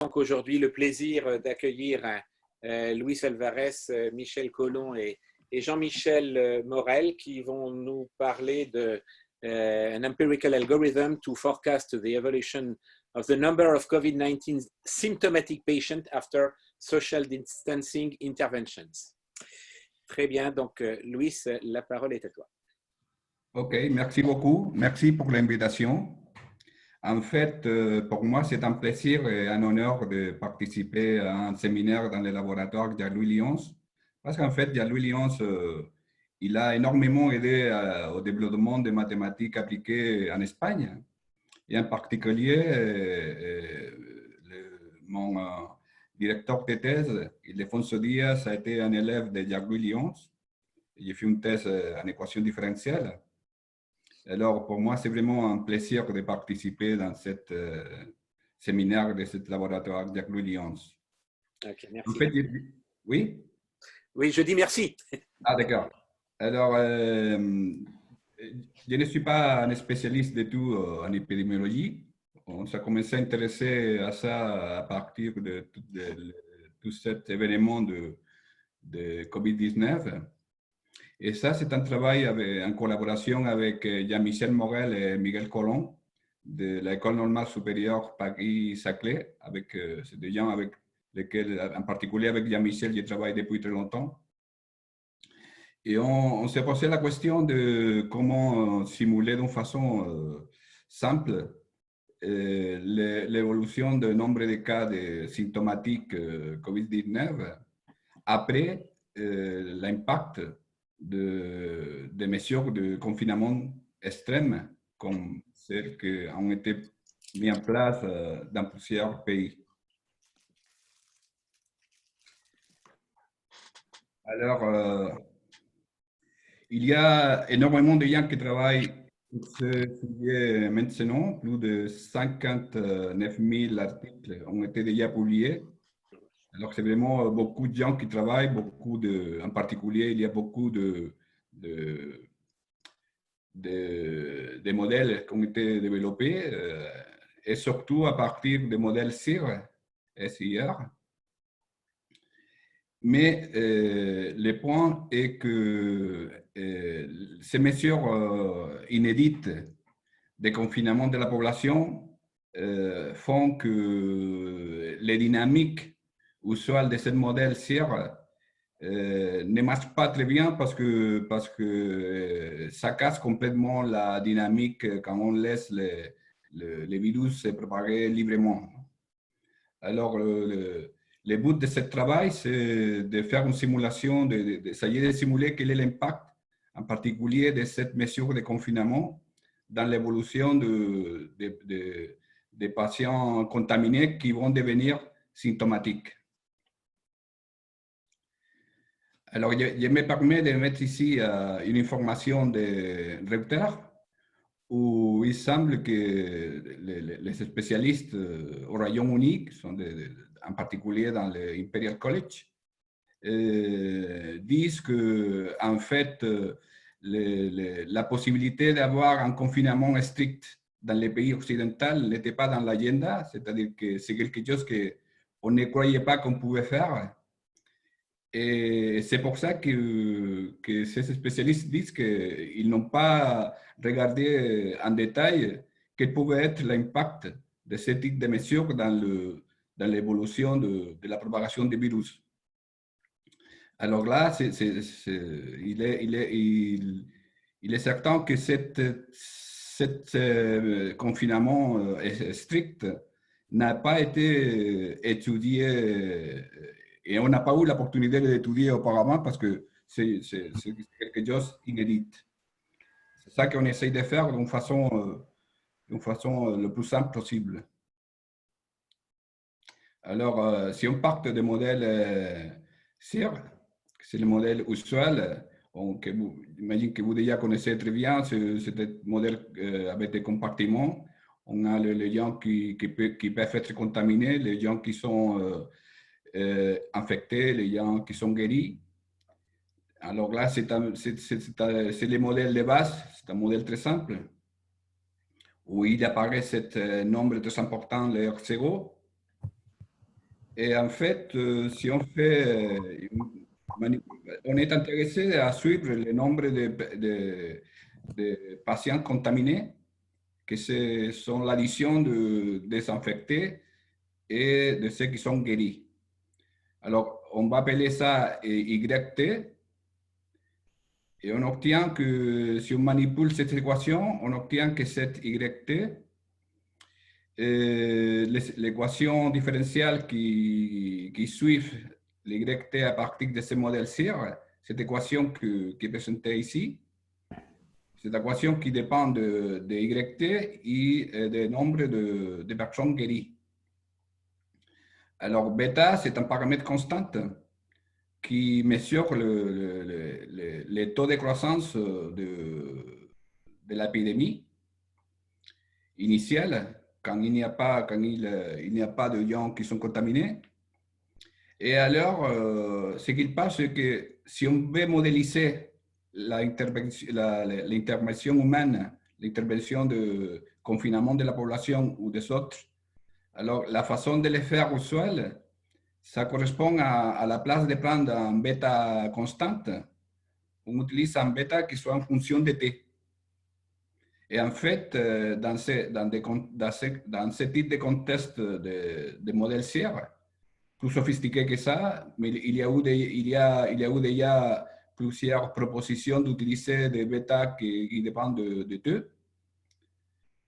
donc aujourd'hui le plaisir d'accueillir Luis Alvarez, Michel Colomb et Jean-Michel Morel qui vont nous parler de an empirical algorithm to forecast the evolution of the number of COVID-19 symptomatic patients after social distancing interventions. Très bien, donc Luis, la parole est à toi. Ok, merci beaucoup. Merci pour l'invitation. En fait, pour moi, c'est un plaisir et un honneur de participer à un séminaire dans le laboratoire de Louis Lyons. Parce qu'en fait, Louis Lyons, il a énormément aidé au développement des mathématiques appliquées en Espagne. Et en particulier, mon directeur de thèse, Ildefonso Díaz, a été un élève de Louis Lyons. J'ai fait une thèse en équation différentielle. Alors, pour moi, c'est vraiment un plaisir de participer dans ce séminaire de ce laboratoire de Louis Lyons. Ok, merci. En fait, oui? Oui, je dis merci. Ah, d'accord. Alors, je ne suis pas un spécialiste du tout en épidémiologie. On s'est commencé à intéresser à ça à partir de tout cet événement de COVID-19. Et ça, c'est un travail en collaboration avec Jean-Michel Morel et Miguel Colomb de l'École normale supérieure Paris-Saclay. C'est des gens avec lesquels, en particulier avec Jean-Michel, je travaille depuis très longtemps. Et on s'est posé la question de comment simuler d'une façon simple l'évolution du nombre de cas de symptomatiques COVID-19 après l'impact des mesures de confinement extrêmes comme celles qui ont été mises en place dans plusieurs pays. Alors, il y a énormément de gens qui travaillent sur ce sujet maintenant. Plus de 59 000 articles ont été déjà publiés. Alors, c'est vraiment beaucoup de gens qui travaillent, en particulier, il y a beaucoup de modèles qui ont été développés, et surtout à partir des modèles SIR, SIR. Mais le point est que ces mesures inédites de confinement de la population font que les dynamiques usuelles de ce modèle SIR ne marchent pas très bien parce que ça casse complètement la dynamique quand on laisse le virus se propager librement. Alors, le but de ce travail, c'est de faire une simulation, d'essayer de simuler quel est l'impact, en particulier de cette mesure de confinement dans l'évolution des patients contaminés qui vont devenir symptomatiques. Alors, je me permets de mettre ici une information de Reuters où il semble que les spécialistes au Royaume-Uni, qui sont en particulier dans l'Imperial College, disent que en fait, la possibilité d'avoir un confinement strict dans les pays occidentaux n'était pas dans l'agenda, c'est-à-dire que c'est quelque chose qu'on ne croyait pas qu'on pouvait faire. Et c'est pour ça que ces spécialistes disent qu'ils n'ont pas regardé en détail quel pouvait être l'impact de ce type de mesures dans l'évolution de la propagation des virus. Alors là, il est certain que cet confinement strict n'a pas été étudié et on n'a pas eu l'opportunité d'étudier auparavant parce que c'est quelque chose d'inédit. C'est ça qu'on essaye de faire d'une façon le plus simple possible. Alors, si on part des modèles SIR, c'est le modèle usuel, j'imagine que vous déjà connaissez très bien ce modèle avec des compartiments. On a les gens qui peuvent être contaminés, les gens qui sont infectés, les gens qui sont guéris. Alors là, c'est le modèle de base, c'est un modèle très simple, où il apparaît ce nombre très important, le R0. Et en fait, si on fait, on est intéressé à suivre le nombre de patients contaminés, que ce sont l'addition de désinfectés et de ceux qui sont guéris. Alors, on va appeler ça YT. Et on obtient que, si on manipule cette équation, on obtient que cette YT, l'équation différentielle qui suit l'YT à partir de ce modèle CIR, cette équation qui est présentée ici, c'est l'équation qui dépend de YT et du nombre de personnes guéries. Alors, bêta, c'est un paramètre constant qui mesure le taux de croissance de l'épidémie initiale quand il n'y a pas, il n'y a pas de gens qui sont contaminés. Et alors, ce qu'il passe, c'est que si on veut modéliser l'intervention humaine, l'intervention de confinement de la population ou des autres, alors la façon de le faire usuelle, ça correspond à la place de prendre un bêta constante. On utilise un bêta qui soit en fonction de t. Et en fait, dans ce type de contexte de modèle CIR, plus sophistiqué que ça, mais il y a eu déjà plusieurs propositions d'utiliser des bêtas qui dépendent de t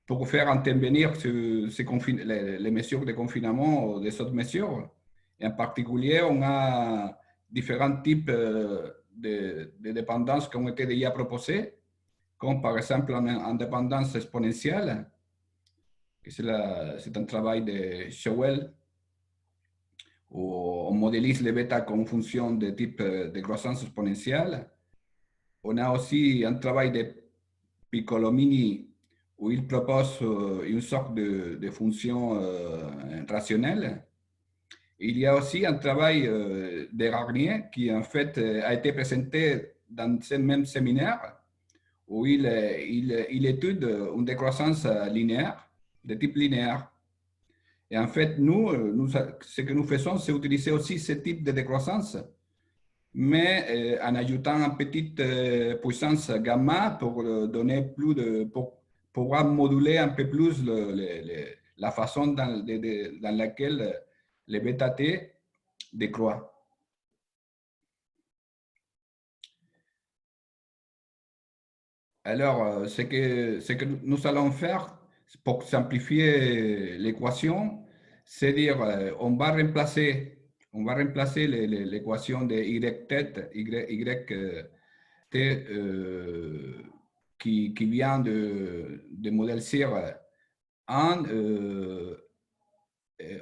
pour faire intervenir les mesures de confinement des autres mesures. Et en particulier, on a différents types de dépendances qui ont été déjà proposées, comme par exemple en dépendance exponentielle, c'est un travail de Shewell, où on modélise les bêtas en fonction de type de croissance exponentielle. On a aussi un travail de Piccolomini, où il propose une sorte de fonction rationnelle. Il y a aussi un travail de Ragnier qui en fait a été présenté dans ce même séminaire où il étude une décroissance linéaire, de type linéaire. Et en fait, ce que nous faisons, c'est utiliser aussi ce type de décroissance, mais en ajoutant une petite puissance gamma pour donner plus pour pouvoir moduler un peu plus la façon dans laquelle le bêta-t décroît. Alors, ce que nous allons faire pour simplifier l'équation, c'est dire on va remplacer l'équation de YT qui vient de modèle CIR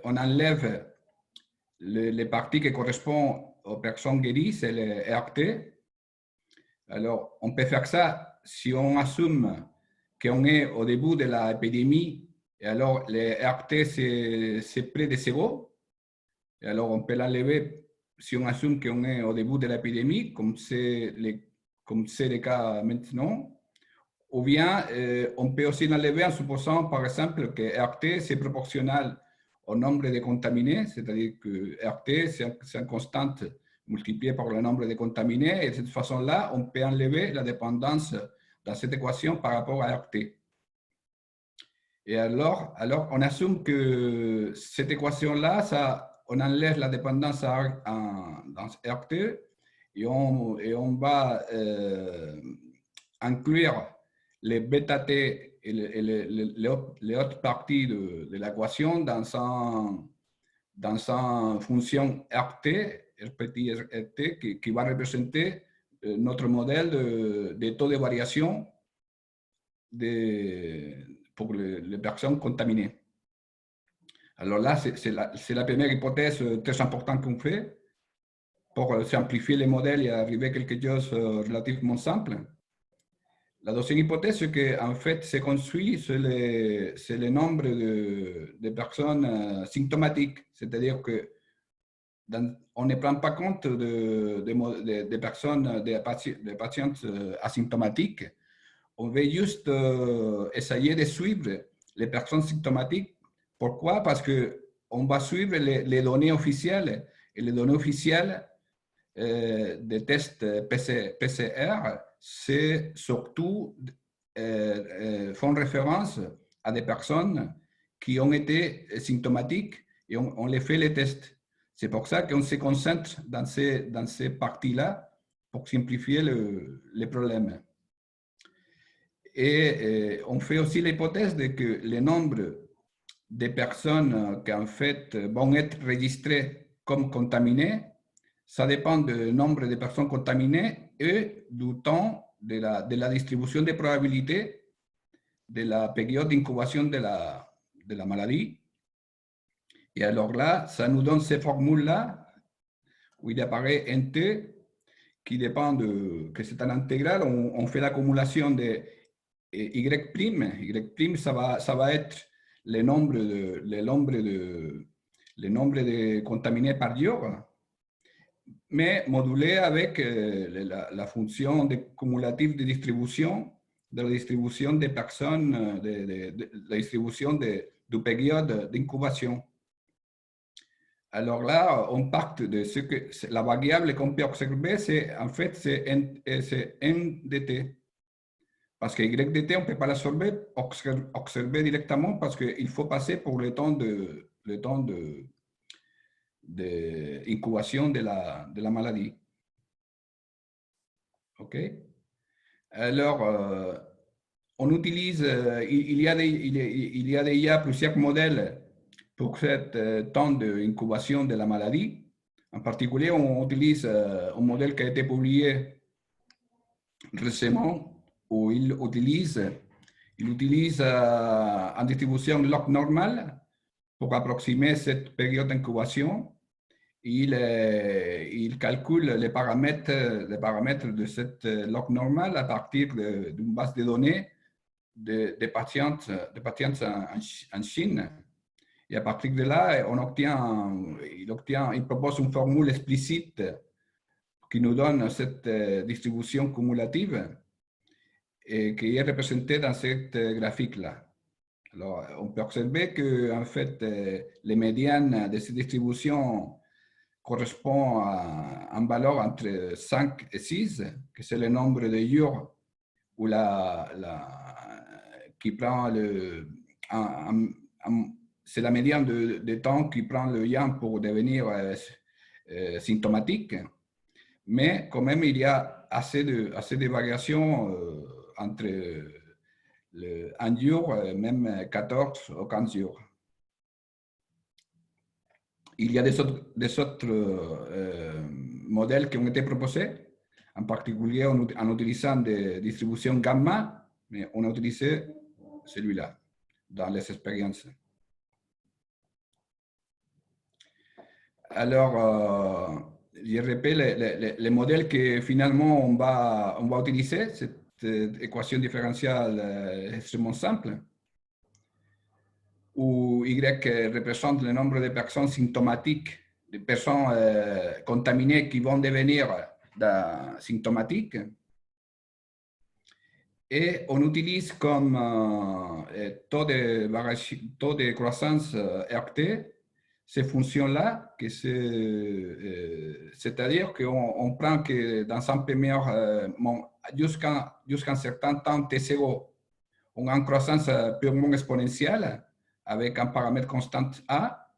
on enlève les parties qui correspondent aux personnes guéries, c'est le RT. Alors, on peut faire ça si on assume qu'on est au début de l'épidémie, et alors le RT, c'est près de zéro. Et alors, on peut l'enlever si on assume qu'on est au début de l'épidémie, comme c'est le cas maintenant. Ou bien, on peut aussi l'enlever en supposant, par exemple, que RT, c'est proportionnel au nombre de contaminés, c'est-à-dire que RT, c'est une constante multipliée par le nombre de contaminés, et de cette façon-là, on peut enlever la dépendance dans cette équation par rapport à RT. Et alors on assume que cette équation-là, on enlève la dépendance dans RT, et on va inclure les bêta-t et les autres parties de l'équation dans une fonction RT, petit RT, qui va représenter notre modèle de taux de variation pour les personnes contaminées. Alors là, c'est la première hypothèse très importante qu'on fait pour simplifier les modèles et arriver à quelque chose de relativement simple. La deuxième hypothèse, c'est qu'en fait, c'est construit sur le nombre de personnes symptomatiques. C'est-à-dire qu'on ne prend pas compte de personnes, de patients asymptomatiques. On veut juste essayer de suivre les personnes symptomatiques. Pourquoi? Parce que on va suivre les données officielles. Et les données officielles des tests PCR, c'est surtout font référence à des personnes qui ont été symptomatiques et on les fait les tests. C'est pour ça qu'on se concentre dans ces parties-là pour simplifier les problèmes. Et on fait aussi l'hypothèse de que le nombre de personnes qui en fait vont être registrées comme contaminées, ça dépend du nombre de personnes contaminées et du temps de la distribution des probabilités de la période d'incubation de la maladie. Et alors là, ça nous donne ces formules-là où il apparaît un T qui dépend que c'est un intégral, on fait l'accumulation de Y'. Y', ça va être le nombre de contaminés par jour, mais modulé avec la fonction cumulative de distribution, de la distribution des personnes, de la distribution du période d'incubation. Alors là, on part de ce que la variable qu'on peut observer, c'est en fait c'est NDT. Parce que YDT, on ne peut pas observer directement parce qu'il faut passer pour le temps d'incubation de la maladie. OK? Alors, on utilise, il y a déjà plusieurs modèles pour ce temps d'incubation de la maladie. En particulier, on utilise un modèle qui a été publié récemment où il utilise en distribution log normale pour approximer cette période d'incubation. Il calcule les paramètres de cette log normale à partir d'une base de données de patients en Chine. Et à partir de là, il propose une formule explicite qui nous donne cette distribution cumulative et qui est représentée dans cette graphique-là. Alors, on peut observer que, en fait, les médianes de cette distribution correspondent à une valeur entre 5 et 6, que c'est le nombre de jours où qui prend c'est la médiane de temps qui prend le yang pour devenir symptomatique. Mais quand même, il y a assez de variations entre un jour, même 14 ou 15 jours. Il y a des autres modèles qui ont été proposés, en particulier en utilisant des distributions gamma, mais on a utilisé celui-là dans les expériences. Alors, je répète les modèles que finalement on va utiliser. Cette équation différentielle extrêmement simple, où Y représente le nombre de personnes symptomatiques, de personnes contaminées qui vont devenir symptomatiques. Et on utilise comme taux de croissance RT ces fonctions-là, c'est-à-dire qu'on prend que dans un premier jusqu'à un certain temps T0, on a une croissance purement exponentielle avec un paramètre constant A.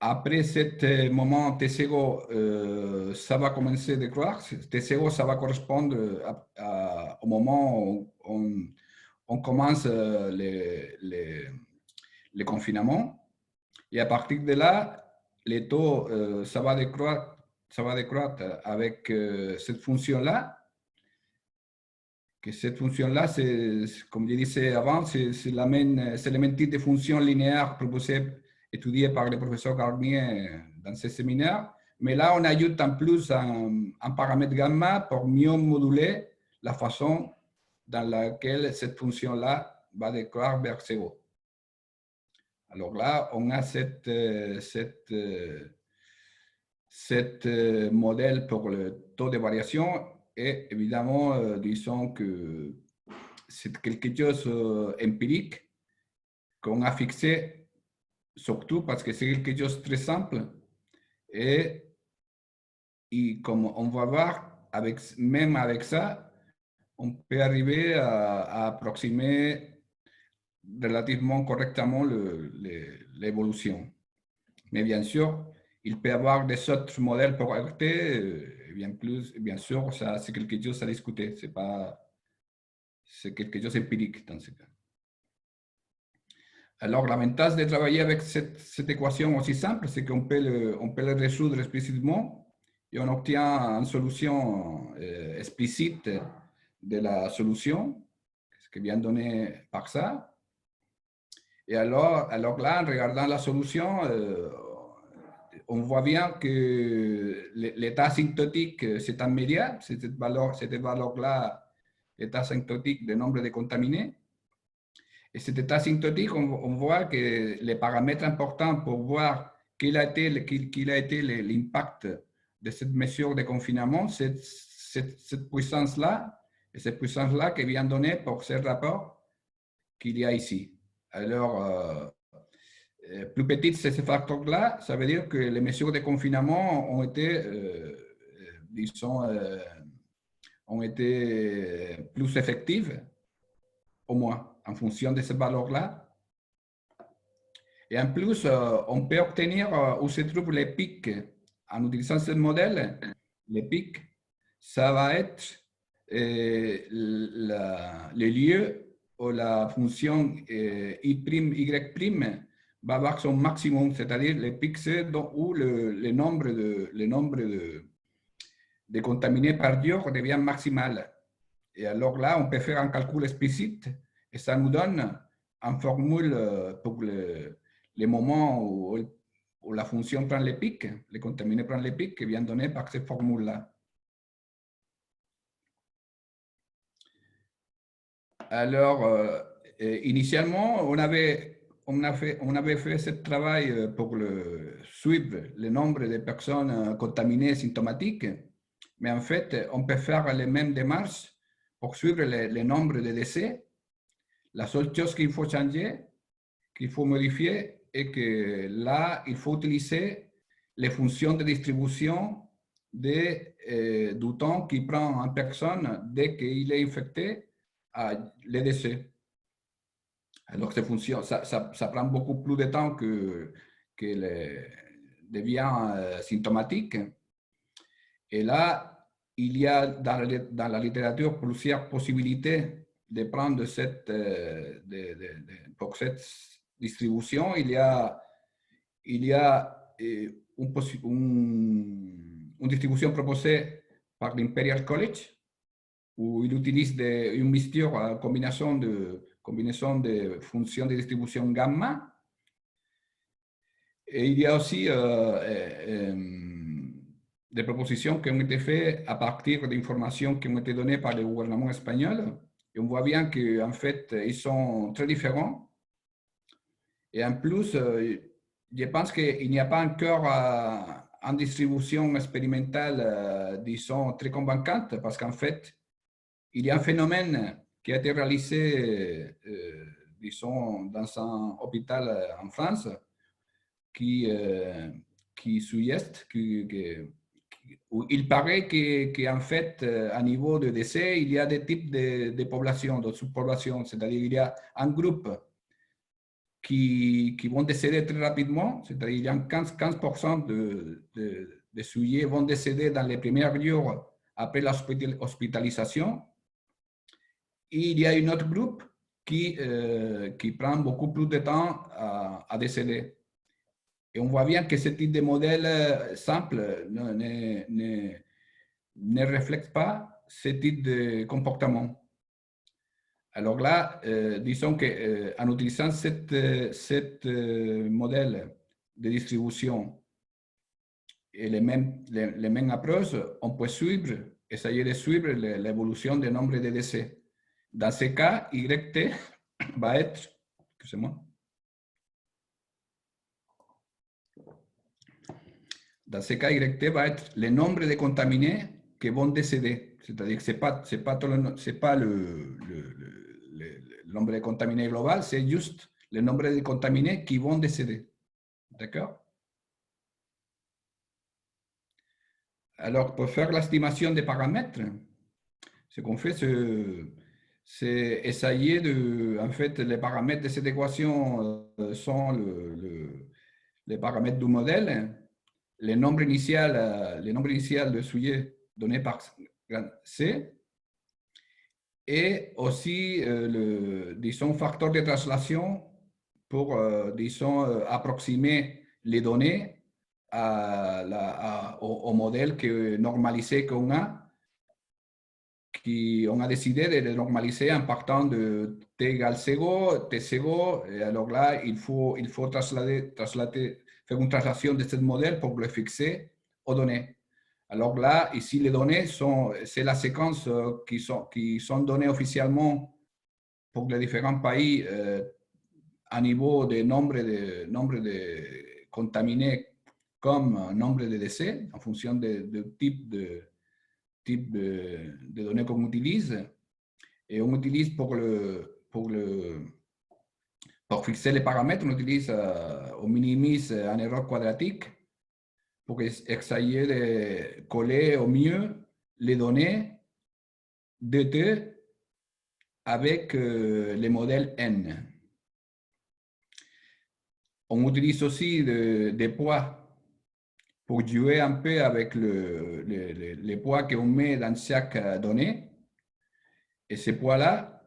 Après ce moment T0, ça va commencer à décroître. T0, ça va correspondre au moment où on commence le confinement. Et à partir de là, les taux, ça va décroître avec cette fonction-là. Que cette fonction-là, comme je disais avant, c'est le même type de fonction linéaire étudiée par le professeur Garnier dans ce séminaire. Mais là, on ajoute en plus un paramètre gamma pour mieux moduler la façon dans laquelle cette fonction-là va décroître vers 0. Alors là, on a cette modèle pour le taux de variation et évidemment, disons que c'est quelque chose empirique qu'on a fixé surtout parce que c'est quelque chose de très simple. Et comme on va voir, même avec ça, on peut arriver à approximer relativement correctement l'évolution. Mais bien sûr, il peut y avoir des autres modèles pour RT, bien sûr, ça c'est quelque chose à discuter, c'est quelque chose d'empirique dans ce cas. Alors, l'avantage de travailler avec cette équation aussi simple, c'est qu'on peut le résoudre explicitement et on obtient une solution explicite de la solution, ce qui vient donné par ça. Et alors là, en regardant la solution, on voit bien que l'état asymptotique, c'est immédiat, cette valeur-là, l'état asymptotique du nombre de contaminés. Et cet état asymptotique, on voit que les paramètres importants pour voir quel a été l'impact de cette mesure de confinement, c'est cette puissance-là, et cette puissance-là qui vient donner pour ce rapport qu'il y a ici. Alors, plus petite c'est ce facteur-là, ça veut dire que les mesures de confinement ont été, ont été plus effectives, au moins, en fonction de ces valeurs-là. Et en plus, on peut obtenir où se trouvent les pics. En utilisant ce modèle, les pics, ça va être le lieu où la fonction y' va avoir son maximum, c'est-à-dire les pics, c'est où le nombre de contaminés par jour devient maximal. Et alors là, on peut faire un calcul explicite et ça nous donne une formule pour les moments où la fonction prend les pics, les contaminés prennent les pics, qui vient donné par cette formule-là. Alors, initialement, on avait fait ce travail pour suivre le nombre de personnes contaminées symptomatiques, mais en fait, on peut faire les mêmes démarches pour suivre le nombre de décès. La seule chose qu'il faut changer, qu'il faut modifier, est que là, il faut utiliser les fonctions de distribution du temps qu'il prend en personne dès qu'il est infecté à les décès. Alors, ça prend beaucoup plus de temps que devient symptomatique. Et là, il y a dans la littérature plusieurs possibilités de prendre pour cette distribution. Il y a une distribution proposée par l'Imperial College, où il utilise une mixture, combinaison de fonctions de distribution gamma. Et il y a aussi des propositions qui ont été faites à partir d'informations qui ont été données par le gouvernement espagnol. Et on voit bien qu'en fait, ils sont très différents. Et en plus, je pense qu'il n'y a pas encore une distribution expérimentale, disons, très convaincante, parce qu'en fait, il y a un phénomène qui a été réalisé, disons, dans un hôpital en France, qui suggère où il paraît qu'en fait, à niveau de décès, il y a des types de populations, de sous-populations, c'est-à-dire il y a un groupe qui vont décéder très rapidement, c'est-à-dire il y a 15% de sujets vont décéder dans les premiers jours après l'hospitalisation. Et il y a un autre groupe qui prend beaucoup plus de temps à décéder. Et on voit bien que ce type de modèle simple ne reflète pas ce type de comportement. Alors là, disons qu'en utilisant ce modèle de distribution et les mêmes approches, on peut essayer de suivre l'évolution du nombre de décès. Dans ce cas, YT va être, excusez-moi, dans ce cas, YT va être le nombre de contaminés qui vont décéder. C'est-à-dire que ce n'est pas le nombre de contaminés global, c'est juste le nombre de contaminés qui vont décéder. D'accord? Alors, pour faire l'estimation des paramètres, ce qu'on fait, c'est essayer de... En fait, les paramètres de cette équation sont les paramètres du modèle, les nombres initial de sujets donnés par C, et aussi disons, facteur de translation pour, disons, approximer les données au modèle normalisé qu'on a, on a décidé de le normaliser en partant de t égale 0, t 0, et alors là, il faut faire une translation de ce modèle pour le fixer aux données. Alors là, ici, les données c'est la séquence qui sont données officiellement pour les différents pays à niveau de nombre de contaminés comme nombre de décès en fonction du type de données qu'on utilise. Et on utilise pour fixer les paramètres, on utilise, on minimise un erreur quadratique pour essayer de coller au mieux les données dt avec les modèles N. On utilise aussi des poids pour jouer un peu avec les poids qu'on met dans chaque donnée. Et ces poids-là,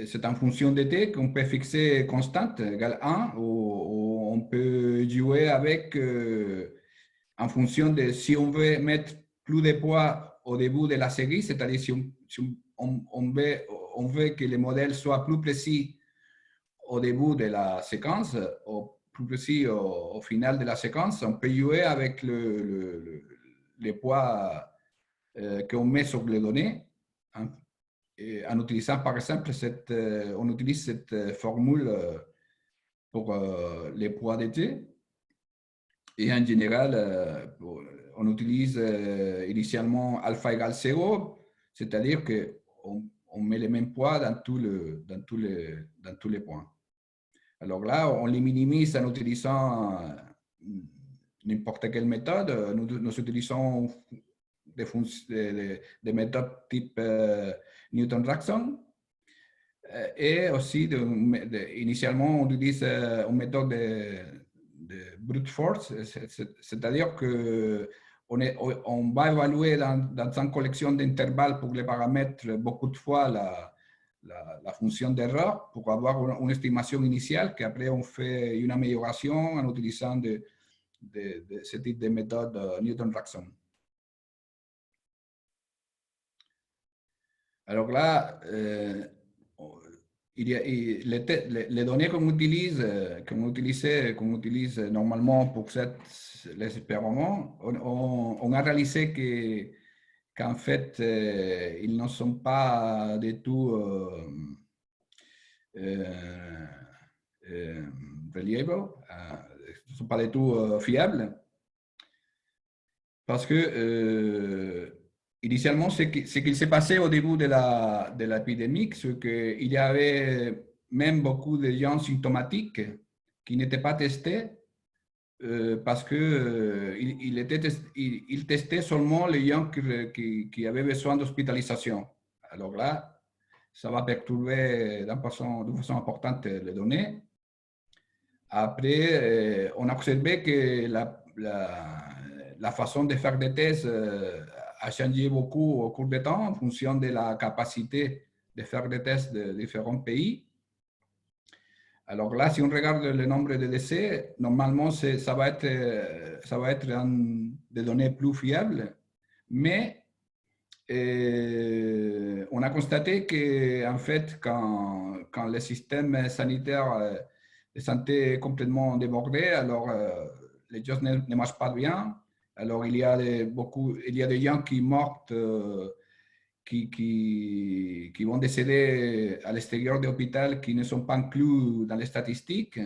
c'est en fonction de t qu'on peut fixer constante, égale 1, ou on peut jouer avec en fonction de si on veut mettre plus de poids au début de la série, c'est-à-dire si on veut que le modèle soit plus précis au début de la séquence, ou plus précis au final de la séquence, on peut jouer avec les poids qu'on met sur les données, hein, en utilisant par exemple on utilise cette formule pour les poids d'été. Et en général, on utilise initialement alpha égale 0, c'est-à-dire qu'on met les mêmes poids dans tous les points. Alors là, on les minimise en utilisant n'importe quelle méthode. Nous utilisons des méthodes type Newton-Raphson. Et aussi, initialement, on utilise une méthode de brute force, c'est-à-dire qu'on va évaluer dans une collection d'intervalles pour les paramètres beaucoup de fois la fonction d'erreur pour avoir une estimation initiale qu'après on fait une amélioration en utilisant ce type de méthode Newton-Raphson. Alors là, les données qu'on utilise normalement pour les expériments, on a réalisé qu'en fait, ils ne sont pas du tout reliable, ne sont pas du tout fiables, parce que initialement, ce qu'il s'est passé au début de l'épidémie, c'est qu'il y avait même beaucoup de gens symptomatiques qui n'étaient pas testés parce qu'il testait seulement les gens qui avaient besoin d'hospitalisation. Alors là, ça va perturber d'une façon importante les données. Après, on a observé que la façon de faire des tests a changé beaucoup au cours du temps en fonction de la capacité de faire des tests de différents pays. Alors là, si on regarde le nombre de décès, normalement, ça va être des données plus fiables, mais on a constaté qu'en fait, quand le système sanitaire de santé est complètement débordé, alors les choses ne marchent pas bien. Alors, il y a des gens qui meurent, qui vont décéder à l'extérieur de l'hôpital, qui ne sont pas inclus dans les statistiques.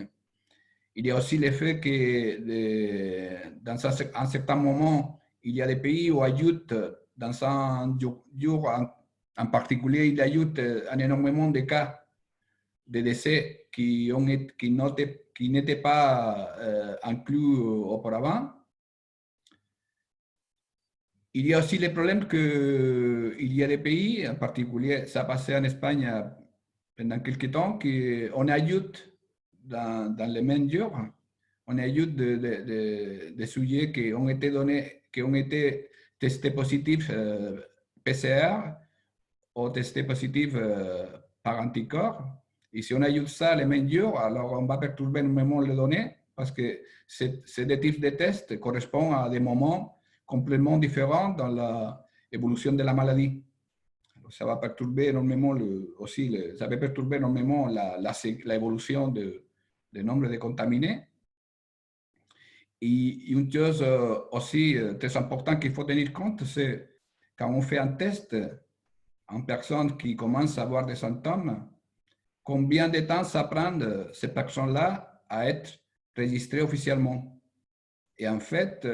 Il y a aussi le fait que dans un certain moment, il y a des pays où ajoutent, dans un jour en particulier, il ajoute un énormément de cas de décès qui n'ont qui n'étaient pas inclus auparavant. Il y a aussi le problème qu'il y a des pays, en particulier, ça a passé en Espagne pendant quelques temps, qu'on ajoute dans les mesures, on ajoute des sujets qui ont été donnés, qui ont été testés positifs PCR ou testés positifs par anticorps. Et si on ajoute ça à les mesures, alors on va perturber énormément les données parce que ces deux types de tests correspondent à des moments complètement différents dans l'évolution de la maladie. Alors, ça va perturber énormément ça va perturber énormément l'évolution du nombre de contaminés. Et une chose aussi très importante qu'il faut tenir compte, c'est quand on fait un test en personne qui commence à avoir des symptômes, combien de temps ça prend ces personnes-là à être registrées officiellement. Et en fait,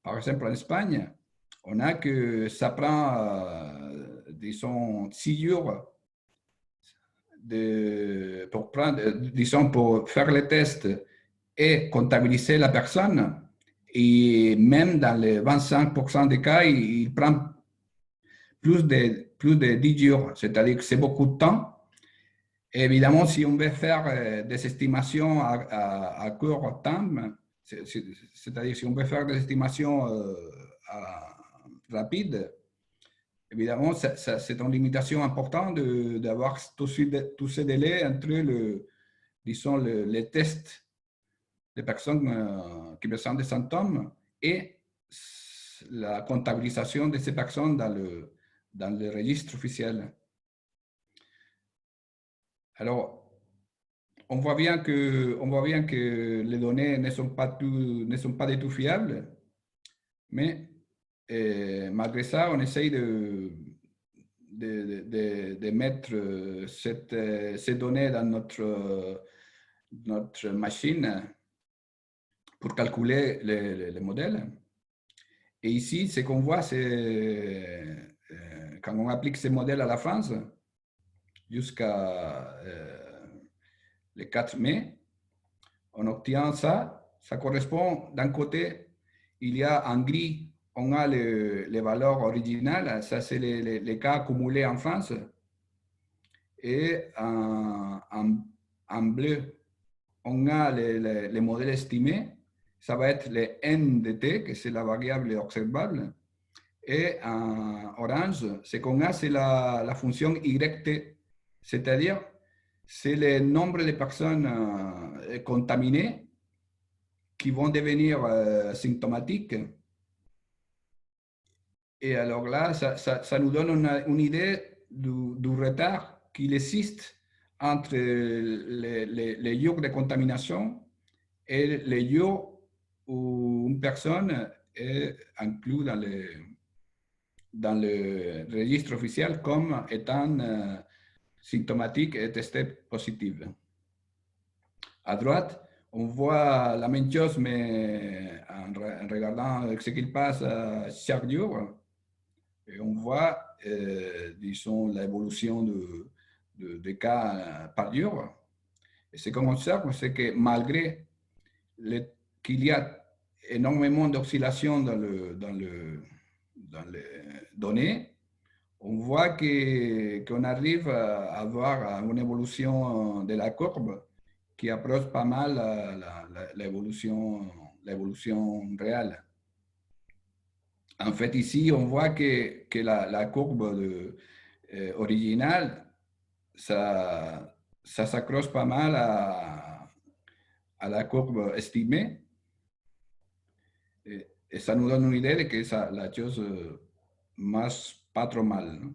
par exemple, en Espagne, on a que ça prend, disons, 6 jours pour faire le test et comptabiliser la personne. Et même dans les 25% des cas, il prend plus de 10 jours, c'est-à-dire que c'est beaucoup de temps. Évidemment, si on veut faire des estimations à court terme, c'est-à-dire si on veut faire des estimations rapides, évidemment, c'est une limitation importante d'avoir tous ces délais entre les tests des personnes qui présentent des symptômes et la comptabilisation de ces personnes dans le registre officiel. Alors, on voit bien que les données ne sont pas du tout fiables, mais malgré ça, on essaye de mettre ces données dans notre machine pour calculer les modèles. Et ici, ce qu'on voit, c'est quand on applique ces modèles à la France, jusqu'à le 4 mai, on obtient ça. Ça correspond, d'un côté, il y a en gris, on a les valeurs originales, ça c'est les cas accumulés en France. Et en bleu, on a les modèles estimés, ça va être le N de T, que c'est la variable observable. Et en orange, ce qu'on a, c'est la fonction YT, c'est-à-dire c'est le nombre de personnes contaminées qui vont devenir symptomatiques. Et alors là, ça nous donne une idée du retard qu'il existe entre les jours de contamination et les jours où une personne est inclue dans le registre officiel comme étant symptomatique et testé positive. À droite, on voit la même chose, mais en regardant ce qu'il passe chaque jour. Et on voit, disons, l'évolution des cas par jour. Et ce qu'on observe, c'est que malgré qu'il y a énormément d'oscillations dans les données, on voit qu'on arrive à avoir une évolution de la courbe qui approche pas mal l'évolution réelle. En fait, ici, on voit que la courbe originale, ça s'accroche pas mal à la courbe estimée. Et ça nous donne une idée de que la chose marche pas trop mal. ¿No?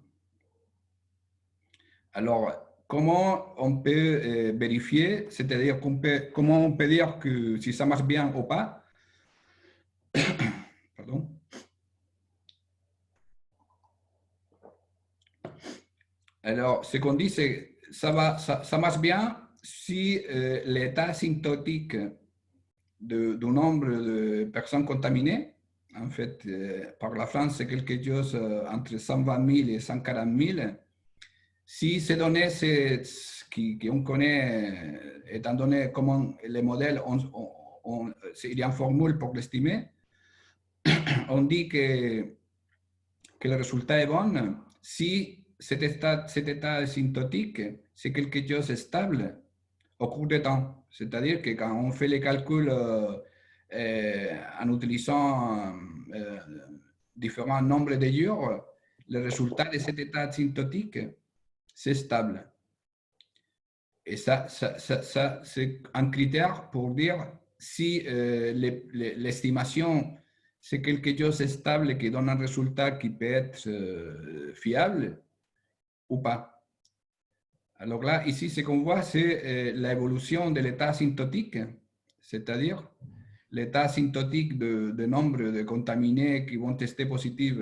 Alors, comment on peut vérifier, c'est-à-dire comment on peut dire que si ça marche bien ou pas? Pardon. Alors, ce qu'on dit, c'est que ça marche bien si l'état symptomatique du nombre de personnes contaminées, en fait, par la France, c'est quelque chose entre 120 000 et 140 000. si ces données qu'on connaît, étant donné comment les modèles, il y a une formule pour l'estimer, on dit que le résultat est bon si cet état asymptotique, c'est quelque chose de stable au cours du temps. C'est-à-dire que quand on fait les calculs en utilisant différents nombres de jours, le résultat de cet état asymptotique, c'est stable. Et ça c'est un critère pour dire si l'estimation, c'est quelque chose de stable qui donne un résultat qui peut être fiable ou pas. Alors là, ici, ce qu'on voit, c'est l'évolution de l'état asymptotique, c'est-à-dire l'état asymptotique de nombre de contaminés qui vont tester positifs,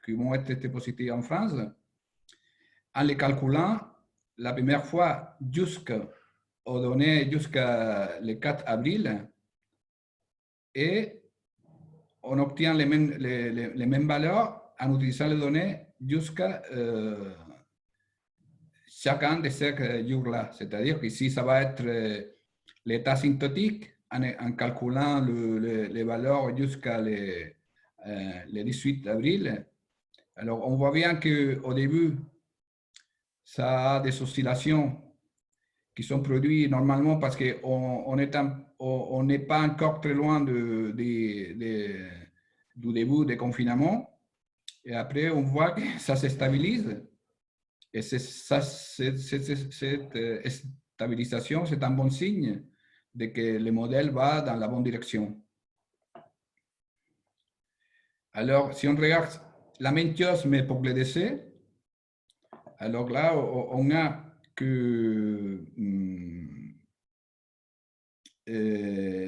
qui vont être testés positifs en France, en les calculant la première fois jusqu'aux données jusqu'à le 4 avril, et on obtient les mêmes valeurs en utilisant les données jusqu'à chacun de ces jours-là. C'est-à-dire qu'ici, ça va être l'état asymptotique en calculant les valeurs jusqu'à le 18 avril. Alors, on voit bien qu'au début, ça a des oscillations qui sont produites normalement parce qu'on n'est pas encore très loin du début des confinements. Et après, on voit que ça se stabilise. Et cette stabilisation, c'est un bon signe de que le modèle va dans la bonne direction. Alors, si on regarde la même chose, mais pour les décès, alors là, on a que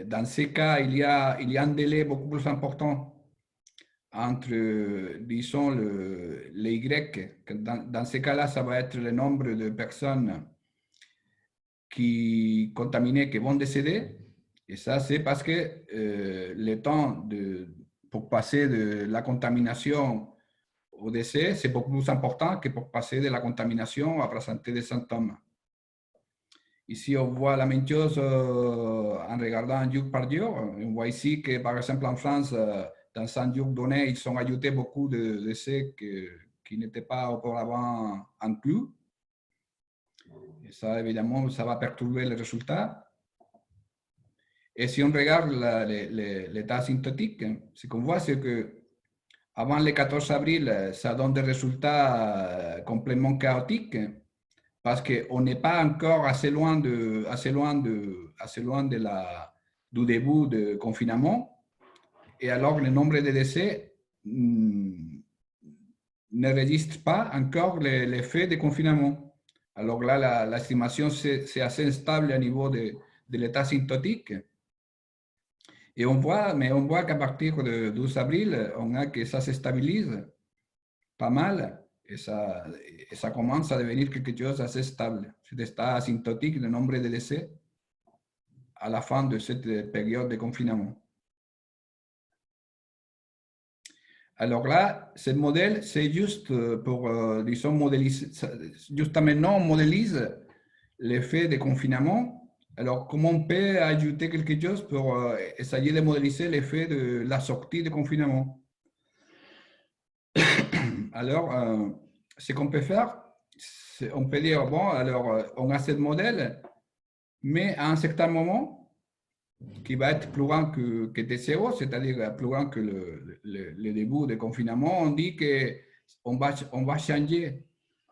dans ces cas, il y a un délai beaucoup plus important entre, disons, les Y. Dans ces cas-là, ça va être le nombre de personnes qui contaminées qui vont décéder. Et ça, c'est parce que le temps pour passer de la contamination au décès, c'est beaucoup plus important que pour passer de la contamination à présenter des symptômes. Ici, on voit la même chose en regardant jour par jour. On voit ici que, par exemple, en France, dans 100 jours donnés, ils ont ajouté beaucoup de décès qui n'étaient pas auparavant inclus. Et ça, évidemment, ça va perturber les résultats. Et si on regarde l'état asymptotique, ce qu'on voit, c'est que avant le 14 avril, ça donne des résultats complètement chaotiques parce qu'on n'est pas encore assez loin du début du confinement. Et alors, le nombre de décès ne registre pas encore l'effet de confinement. Alors là, l'estimation, c'est assez stable au niveau de l'état asymptotique. Et on voit qu'à partir du 12 avril, on a que ça se stabilise pas mal et ça commence à devenir quelque chose d'assez stable. Cet état asymptotique, le nombre de décès à la fin de cette période de confinement. Alors là, ce modèle, c'est juste pour, disons, modéliser, juste maintenant, on modélise l'effet de confinement. Alors, comment on peut ajouter quelque chose pour essayer de modéliser l'effet de la sortie de confinement? Alors, ce qu'on peut faire, on peut dire, bon, alors, on a ce modèle, mais à un certain moment, qui va être plus grand que T0, c'est-à-dire plus grand que le début du confinement, on dit qu'on va changer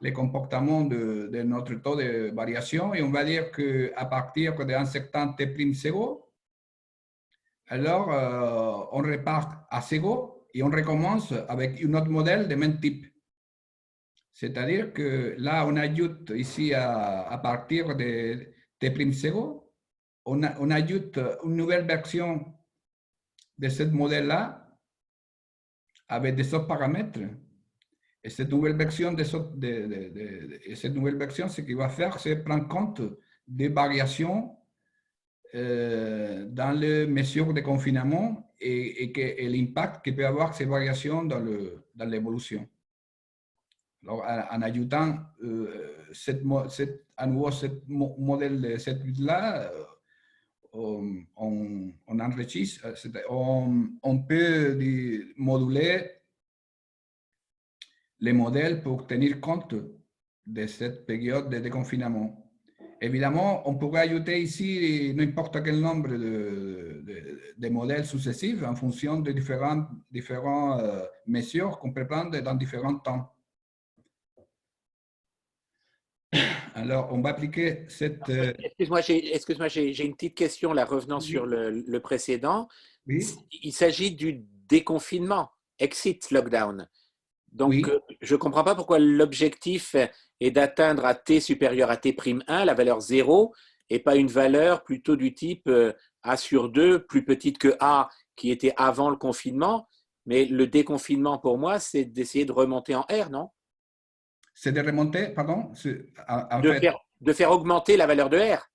les comportements de notre taux de variation et on va dire qu'à partir d'un certain T'0, alors on repart à 0 et on recommence avec un autre modèle de même type. C'est-à-dire que là, on ajoute ici à partir de T'0, on ajoute une nouvelle version de ce modèle-là avec des autres paramètres. Et cette nouvelle version, ce qu'il va faire, c'est prendre compte des variations dans les mesures de confinement et l'impact que peut avoir ces variations dans l'évolution. Alors, en ajoutant à nouveau ce modèle de cette là on enrichit, on peut moduler les modèles pour tenir compte de cette période de déconfinement. Évidemment, on pourrait ajouter ici n'importe quel nombre de modèles successifs en fonction de différentes mesures qu'on peut prendre dans différents temps. Alors, on va appliquer cette… Excuse-moi, j'ai une petite question là, revenant sur le précédent. Oui. Il s'agit du déconfinement, exit lockdown. Donc, Oui. je ne comprends pas pourquoi l'objectif est d'atteindre à t supérieur à t'1, la valeur 0, et pas une valeur plutôt du type a sur 2, plus petite que a, qui était avant le confinement. Mais le déconfinement, pour moi, c'est d'essayer de remonter en R, non? C'est de remonter, pardon, De faire augmenter la valeur de R.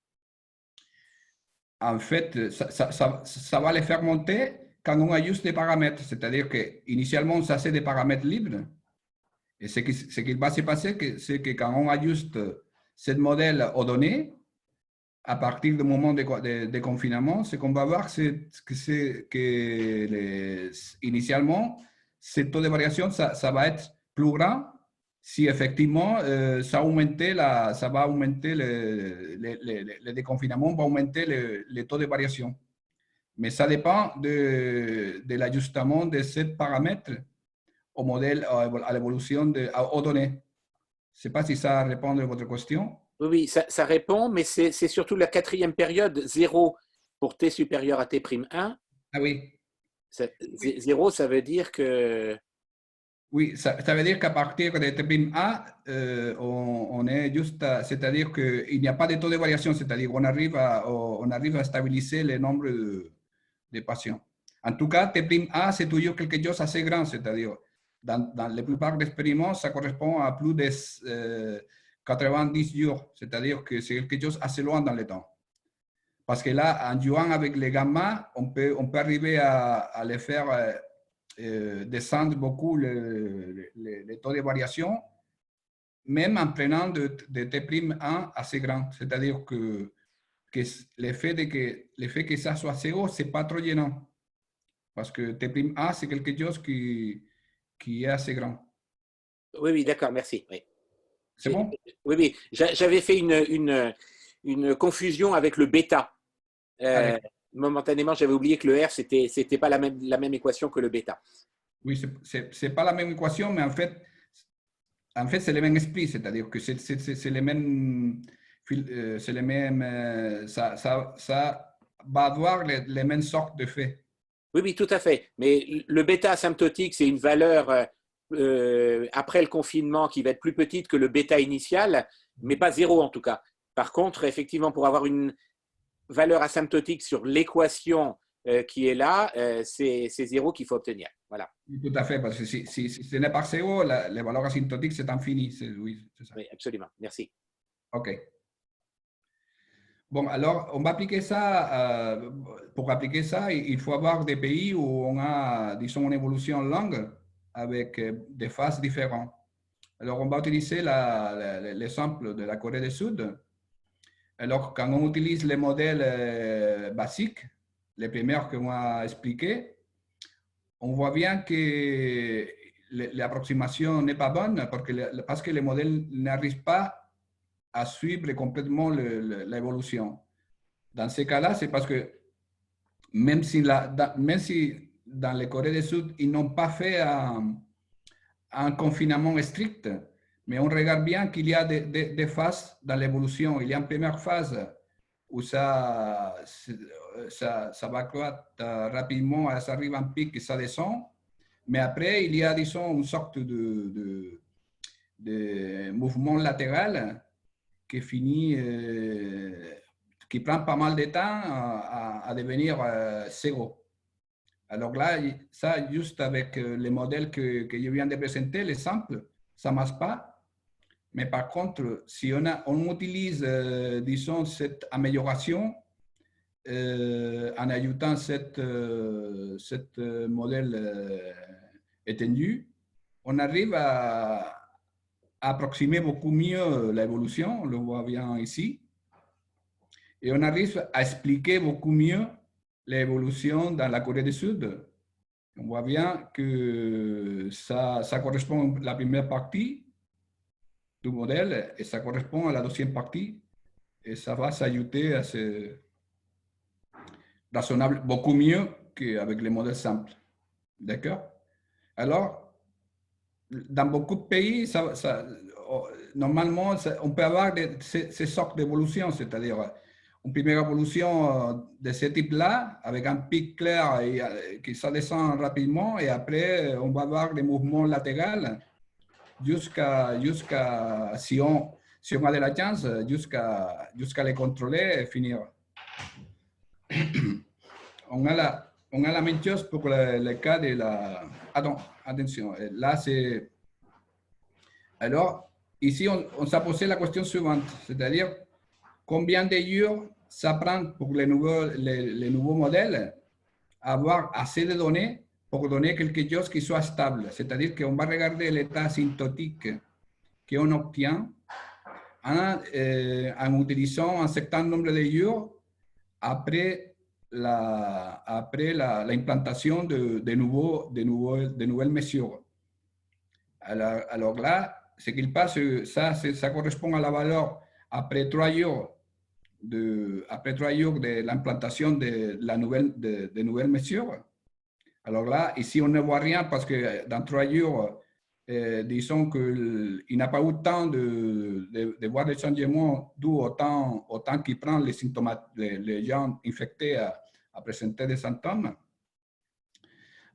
En fait, ça va les faire monter quand on ajuste des paramètres. C'est-à-dire qu'initialement, ça c'est des paramètres libres. Et ce qui va se passer, c'est que quand on ajuste ce modèle aux données, à partir du moment de confinement, ce qu'on va voir, c'est que initialement, ce taux de variation, ça va être plus grand si effectivement ça va augmenter le déconfinement, va augmenter le taux de variation. Mais ça dépend de l'ajustement de ces paramètres au modèle, à l'évolution aux données. Je ne sais pas si ça répond à votre question. Oui, ça répond, mais c'est surtout la quatrième période, 0 pour t supérieur à t'1. Ah oui. 0, ça veut dire que… Oui, ça veut dire qu'à partir de T'1, on est juste, c'est-à-dire qu'il n'y a pas de taux de variation, c'est-à-dire qu'on arrive à stabiliser le nombre de patients. En tout cas, T'1, c'est toujours quelque chose d'assez grand, c'est-à-dire dans la plupart des expériments, ça correspond à plus de 90 jours, c'est-à-dire que c'est quelque chose assez loin dans le temps. Parce que là, en jouant avec les gamma, on peut arriver à les faire descendre beaucoup les taux de variation, même en prenant de T'1 assez grand. C'est-à-dire que l'effet que ça soit zéro, ce n'est pas trop gênant. Parce que T'1, c'est quelque chose qui est assez grand. Oui, d'accord, merci. Oui, C'est bon? oui. J'avais fait une confusion avec le bêta. Momentanément, j'avais oublié que le R, c'était pas la même équation que le bêta. Oui, c'est pas la même équation, mais en fait c'est le même esprit, c'est-à-dire que c'est les mêmes, ça va avoir les mêmes sortes de faits. Oui, tout à fait. Mais le bêta asymptotique, c'est une valeur après le confinement qui va être plus petite que le bêta initial, mais pas 0 en tout cas. Par contre, effectivement, pour avoir une valeur asymptotique sur l'équation qui est là, c'est 0 qu'il faut obtenir. Voilà. Tout à fait, parce que si ce n'est pas zéro, les valeurs asymptotiques, c'est infini. Oui, c'est ça. Oui, absolument. Merci. OK. Bon, alors, on va appliquer ça. Pour appliquer ça, il faut avoir des pays où on a, disons, une évolution longue avec des phases différentes. Alors, on va utiliser l'exemple de la Corée du Sud. Alors, quand on utilise les modèles basiques, les premiers que moi expliqué, on voit bien que l'approximation n'est pas bonne parce que les modèles n'arrivent pas à suivre complètement l'évolution. Dans ces cas-là, c'est parce que même si dans les Corées du Sud, ils n'ont pas fait un confinement strict, mais on regarde bien qu'il y a des phases dans l'évolution. Il y a une première phase où ça va croître rapidement, ça arrive à un pic et ça descend. Mais après, il y a, disons, une sorte de mouvement latéral qui finit, qui prend pas mal de temps à devenir zéro. Alors là, ça, juste avec les modèles que je viens de présenter, les simples, ça ne marche pas. Mais par contre, si on utilise, disons, cette amélioration en ajoutant cette modèle étendu, on arrive à approximer beaucoup mieux l'évolution, on le voit bien ici, et on arrive à expliquer beaucoup mieux l'évolution dans la Corée du Sud. On voit bien que ça correspond à la première partie du modèle et ça correspond à la deuxième partie et ça va s'ajouter à ce raisonnable beaucoup mieux qu'avec les modèles simples. D'accord? Alors, dans beaucoup de pays, normalement, on peut avoir ces sortes d'évolutions, c'est-à-dire une première évolution de ce type-là, avec un pic clair et qui ça descend rapidement, et après, on va avoir des mouvements latéraux jusqu'à si on a de la chance, jusqu'à les contrôler et finir. On a la même chose pour le cas de la... Attention, là c'est... Alors, ici, on s'est posé la question suivante, c'est-à-dire combien de jours ça prend pour les nouveaux modèles avoir assez de données pour donner quelque chose qui soit stable. C'est-à-dire qu'on va regarder l'état asymptotique qu'on obtient en utilisant un certain nombre de jours après l'implantation de nouvelles mesures. Alors là, ce qu'il passe, ça correspond à la valeur après 3 jours de l'implantation de nouvelles mesures. Alors là, ici, on ne voit rien parce que dans 3 jours, disons qu'il n'a pas eu le temps de voir des changements, d'où autant qu'il prend les symptômes, les gens infectés à présenter des symptômes.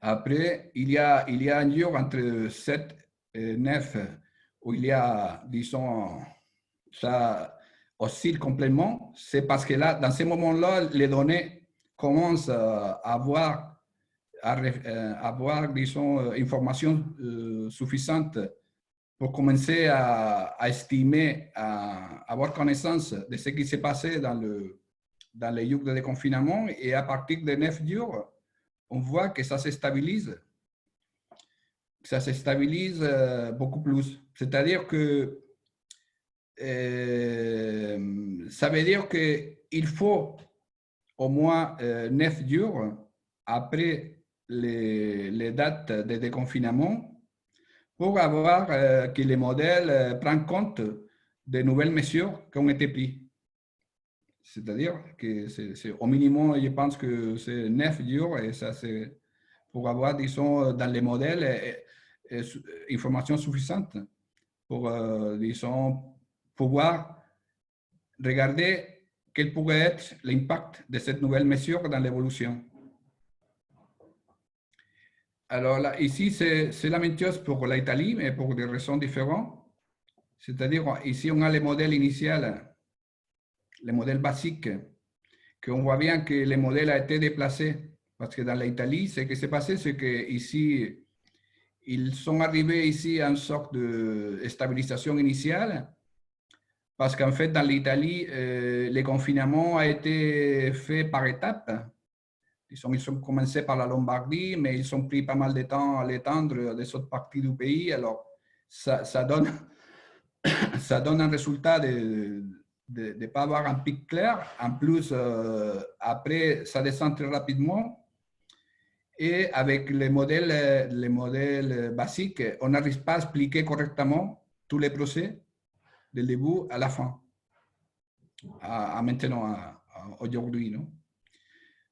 Après, il y a un jour entre 7 et 9 où il y a, disons, ça oscille complètement. C'est parce que là, dans ces moments-là, les données commencent à avoir, disons, information suffisante pour commencer à estimer, à avoir connaissance de ce qui s'est passé dans les jours de déconfinement. Et à partir de 9 jours, on voit que ça se stabilise. Ça se stabilise beaucoup plus. C'est-à-dire que ça veut dire qu'il faut au moins 9 jours après les dates de déconfinement pour avoir que les modèles prennent compte des nouvelles mesures qui ont été prises. C'est-à-dire que c'est au minimum, je pense que c'est 9 jours et ça c'est pour avoir, disons, dans les modèles, informations suffisantes pour, disons, pouvoir regarder quel pourrait être l'impact de cette nouvelle mesure dans l'évolution. Alors là, ici, c'est la même chose pour l'Italie, mais pour des raisons différentes. C'est-à-dire, ici, on a le modèle initial, le modèle basique, qu'on voit bien que le modèle a été déplacé. Parce que dans l'Italie, ce qui s'est passé, c'est qu'ici, ils sont arrivés ici à une sorte de stabilisation initiale. Parce qu'en fait, dans l'Italie, le confinement a été fait par étapes. Ils ont commencé par la Lombardie, mais ils ont pris pas mal de temps à l'étendre des autres parties du pays. Alors, ça donne un résultat de ne pas avoir un pic clair. En plus, après, ça descend très rapidement. Et avec les modèles basiques, on n'arrive pas à expliquer correctement tous les procès du début à la fin, à maintenant, aujourd'hui, non?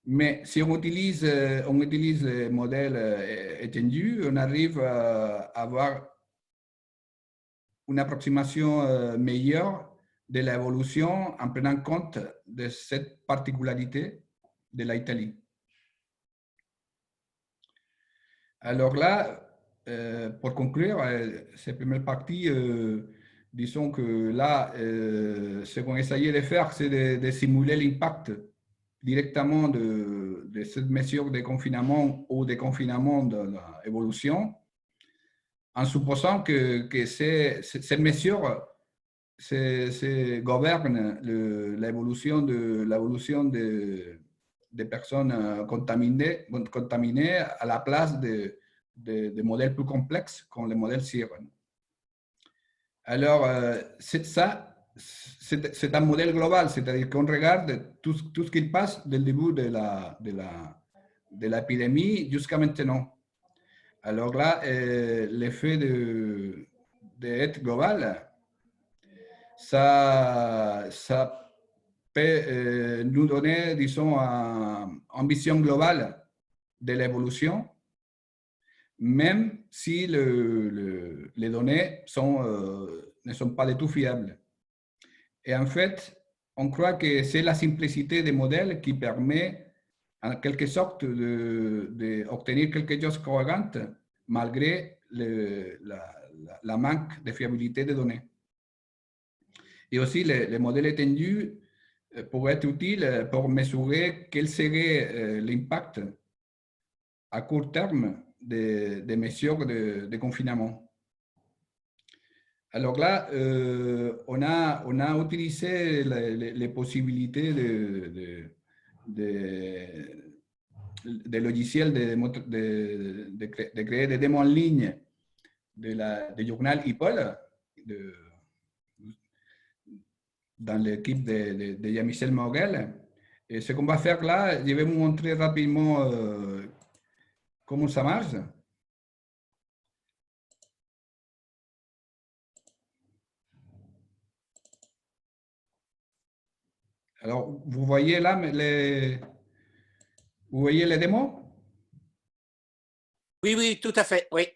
Mais si on utilise le modèle étendu, on arrive à avoir une approximation meilleure de l'évolution en prenant compte de cette particularité de l'Italie. Alors là, pour conclure cette première partie, disons que là, ce qu'on essayait de faire, c'est de simuler l'impact directement de cette mesure de confinement ou de confinement de l'évolution, en supposant que cette mesure gouverne l'évolution des personnes contaminées à la place de modèles plus complexes comme le modèle SIR. Alors, c'est un modèle global, c'est-à-dire qu'on regarde tout ce qui passe dès le début de l'épidémie jusqu'à maintenant. Alors là, l'effet d'être global, ça peut nous donner, disons, une vision globale de l'évolution, même si les données ne sont pas du tout fiables. Et en fait, on croit que c'est la simplicité des modèles qui permet, en quelque sorte, d'obtenir quelque chose de cohérent malgré la manque de fiabilité des données. Et aussi, les modèles étendus pourraient être utiles pour mesurer quel serait l'impact à court terme des mesures de confinement. Alors là, on a utilisé les possibilités de logiciels de créer des démos en ligne du journal IPOL, dans l'équipe de Jean-Michel Morel. Et ce qu'on va faire là, je vais vous montrer rapidement comment ça marche. Alors, vous voyez là vous voyez les démos? Oui, oui, tout à fait, oui.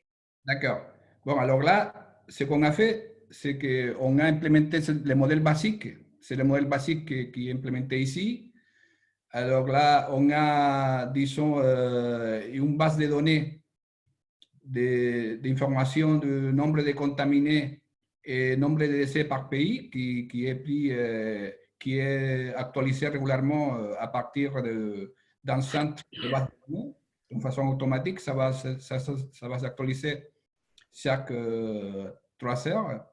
D'accord. Bon, alors là, ce qu'on a fait, c'est qu'on a implémenté le modèle basique. C'est le modèle basique qui est implémenté ici. Alors là, on a, disons, une base de données d'informations du nombre de contaminés et nombre de décès par pays qui est actualisé régulièrement à partir d'un centre de base de données. De façon automatique, ça va s'actualiser chaque 3 heures.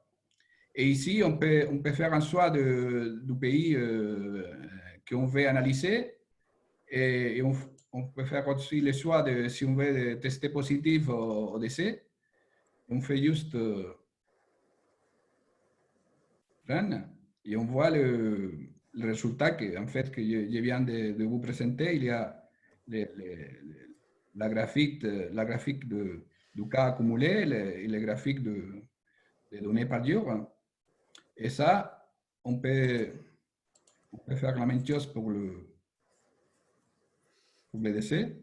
Et ici, on peut faire un choix du pays qu'on veut analyser et on peut faire aussi le choix de si on veut tester positif au décès. On fait juste run et on voit le résultat en fait, que je viens de vous présenter. Il y a la graphique du cas accumulé et le graphique des données par jour. Et ça, on peut faire la même chose pour le décès.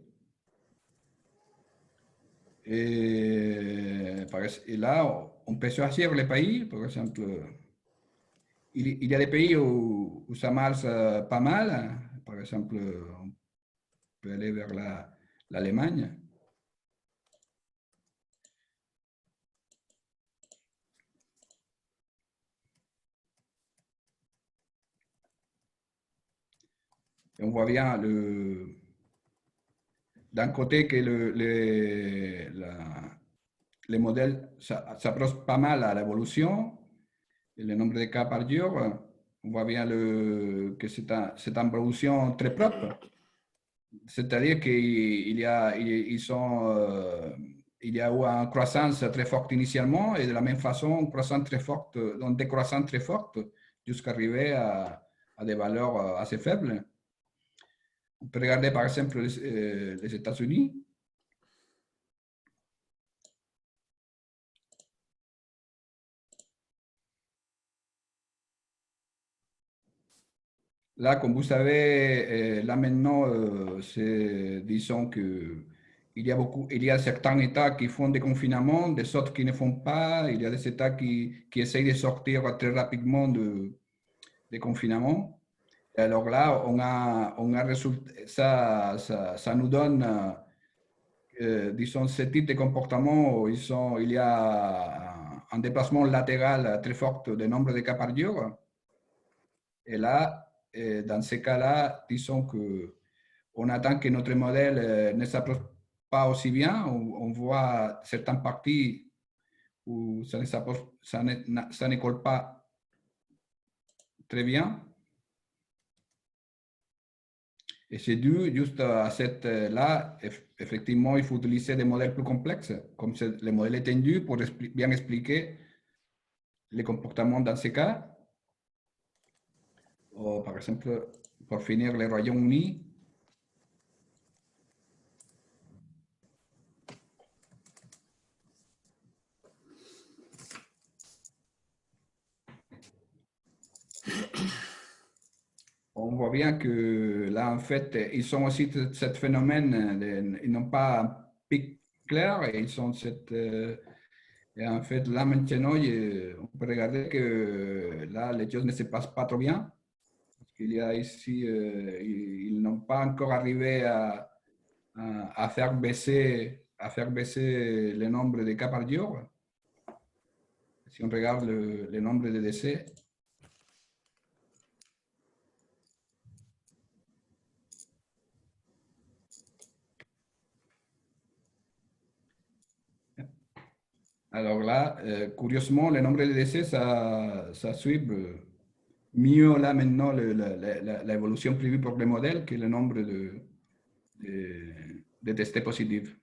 Et là, on peut choisir les pays. Par exemple, il y a des pays où ça marche pas mal. Par exemple, on peut aller vers l'Allemagne. Et on voit bien d'un côté que les modèles s'approchent pas mal à l'évolution, et le nombre de cas par jour. On voit bien que c'est une évolution très propre. C'est-à-dire qu'il y a eu une croissance très forte initialement et de la même façon, une croissance très forte, donc des croissances très fortes jusqu'à arriver à des valeurs assez faibles. On peut regarder par exemple les États-Unis. Là, comme vous savez, là maintenant, disons que il y a certains États qui font des confinements, des autres qui ne font pas. Il y a des États qui essayent de sortir très rapidement des confinements. Et alors là, on a ça nous donne, disons, ce type de comportement où il y a un déplacement latéral très fort du nombre de cas par jour. Et là, dans ces cas-là, disons qu'on attend que notre modèle ne s'approche pas aussi bien. On voit certaines parties où ça ne colle pas très bien. Et c'est dû juste à là, effectivement, il faut utiliser des modèles plus complexes, comme le modèle étendu, pour bien expliquer les comportements dans ces cas. Ou, par exemple, pour finir, le Royaume-Uni. On voit bien que là, en fait, ils ont aussi ce phénomène, ils n'ont pas un pic clair, et ils ont cette... et en fait, là, maintenant, on peut regarder que là, les choses ne se passent pas trop bien. Parce qu'il y a ici, ils n'ont pas encore arrivé à faire baisser le nombre de cas par jour. Si on regarde le nombre de décès, alors là, curieusement, le nombre de décès, ça suit mieux là maintenant l'évolution prévue pour le modèle que le nombre de tests positifs.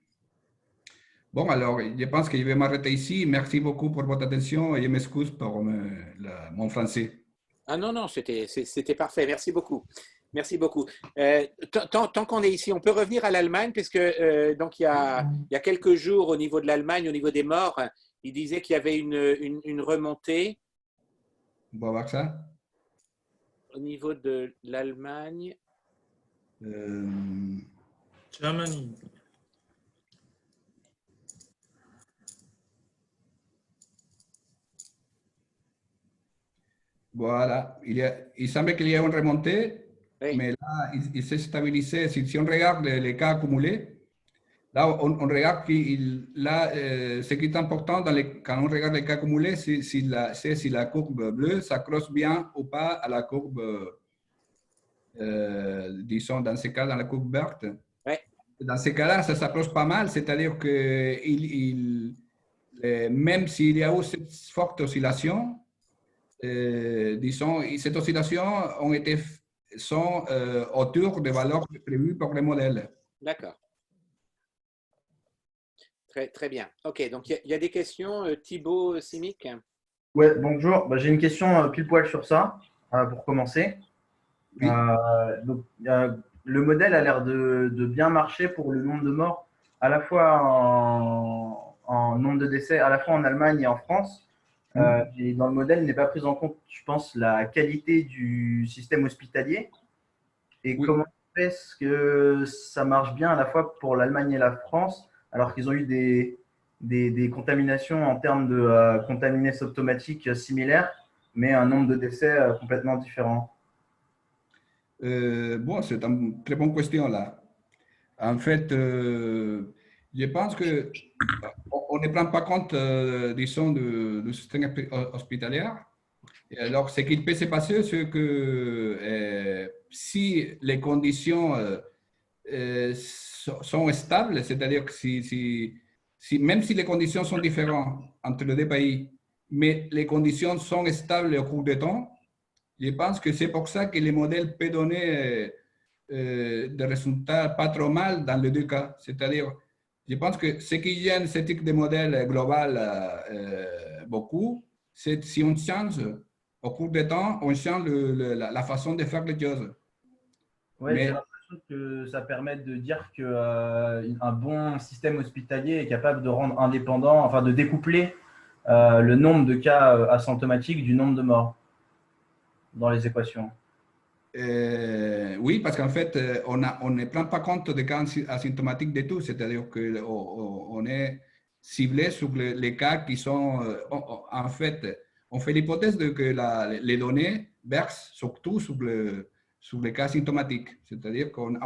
Bon, alors, je pense que je vais m'arrêter ici. Merci beaucoup pour votre attention et je m'excuse pour mon français. Ah non, non, c'était parfait. Merci beaucoup. Merci beaucoup. Tant qu'on est ici, on peut revenir à l'Allemagne, puisque donc il y a quelques jours, au niveau de l'Allemagne, au niveau des morts, il disait qu'il y avait une remontée. On va voir ça. Au niveau de l'Allemagne. Germany. Voilà, il semble qu'il y ait une remontée, Oui. mais là, il s'est stabilisé. Si on regarde les cas accumulés, là, on regarde là, ce qui est important quand on regarde les cas accumulés, c'est si la courbe bleue s'accroche bien ou pas à la courbe, disons, dans ce cas, dans la courbe verte. Oui. Dans ces cas-là, ça s'approche pas mal, c'est-à-dire que même s'il y a eu cette forte oscillation, disons, cette oscillation sont autour des valeurs prévues par les modèles. D'accord. Très, très bien. OK, donc il y a des questions. Thibaut Simic? Ouais, bonjour. Bah, j'ai une question pile poil sur ça, pour commencer. Oui. Donc, le modèle a l'air de bien marcher pour le nombre de morts, à la fois en nombre de décès, à la fois en Allemagne et en France. Et dans le modèle, n'est pas prise en compte, je pense, la qualité du système hospitalier. Et Oui. comment est-ce que ça marche bien à la fois pour l'Allemagne et la France, alors qu'ils ont eu des contaminations en termes de contaminés symptomatiques similaires, mais un nombre de décès complètement différent? Bon, c'est une très bonne question là. En fait, je pense que on ne prend pas compte, disons, du système hospitalier. Et alors, ce qui peut se passer, c'est que si les conditions sont stables, c'est-à-dire que même si les conditions sont différentes entre les deux pays, mais les conditions sont stables au cours du temps, je pense que c'est pour ça que les modèles peuvent donner des résultats pas trop mal dans les deux cas. C'est-à-dire, je pense que ce qui gêne ce type de modèle global beaucoup, c'est si on change au cours du temps, on change la façon de faire les choses. Ouais, Mais j'ai l'impression que ça permet de dire qu'un bon système hospitalier est capable de rendre indépendant, enfin de découpler le nombre de cas asymptomatiques du nombre de morts dans les équations. oui, parce qu'en fait, on ne prend pas compte des cas asymptomatiques de tout, c'est-à-dire qu'on est ciblé sur les cas qui sont, en fait, on fait l'hypothèse que les données versent surtout sur les cas asymptomatiques, c'est-à-dire quoique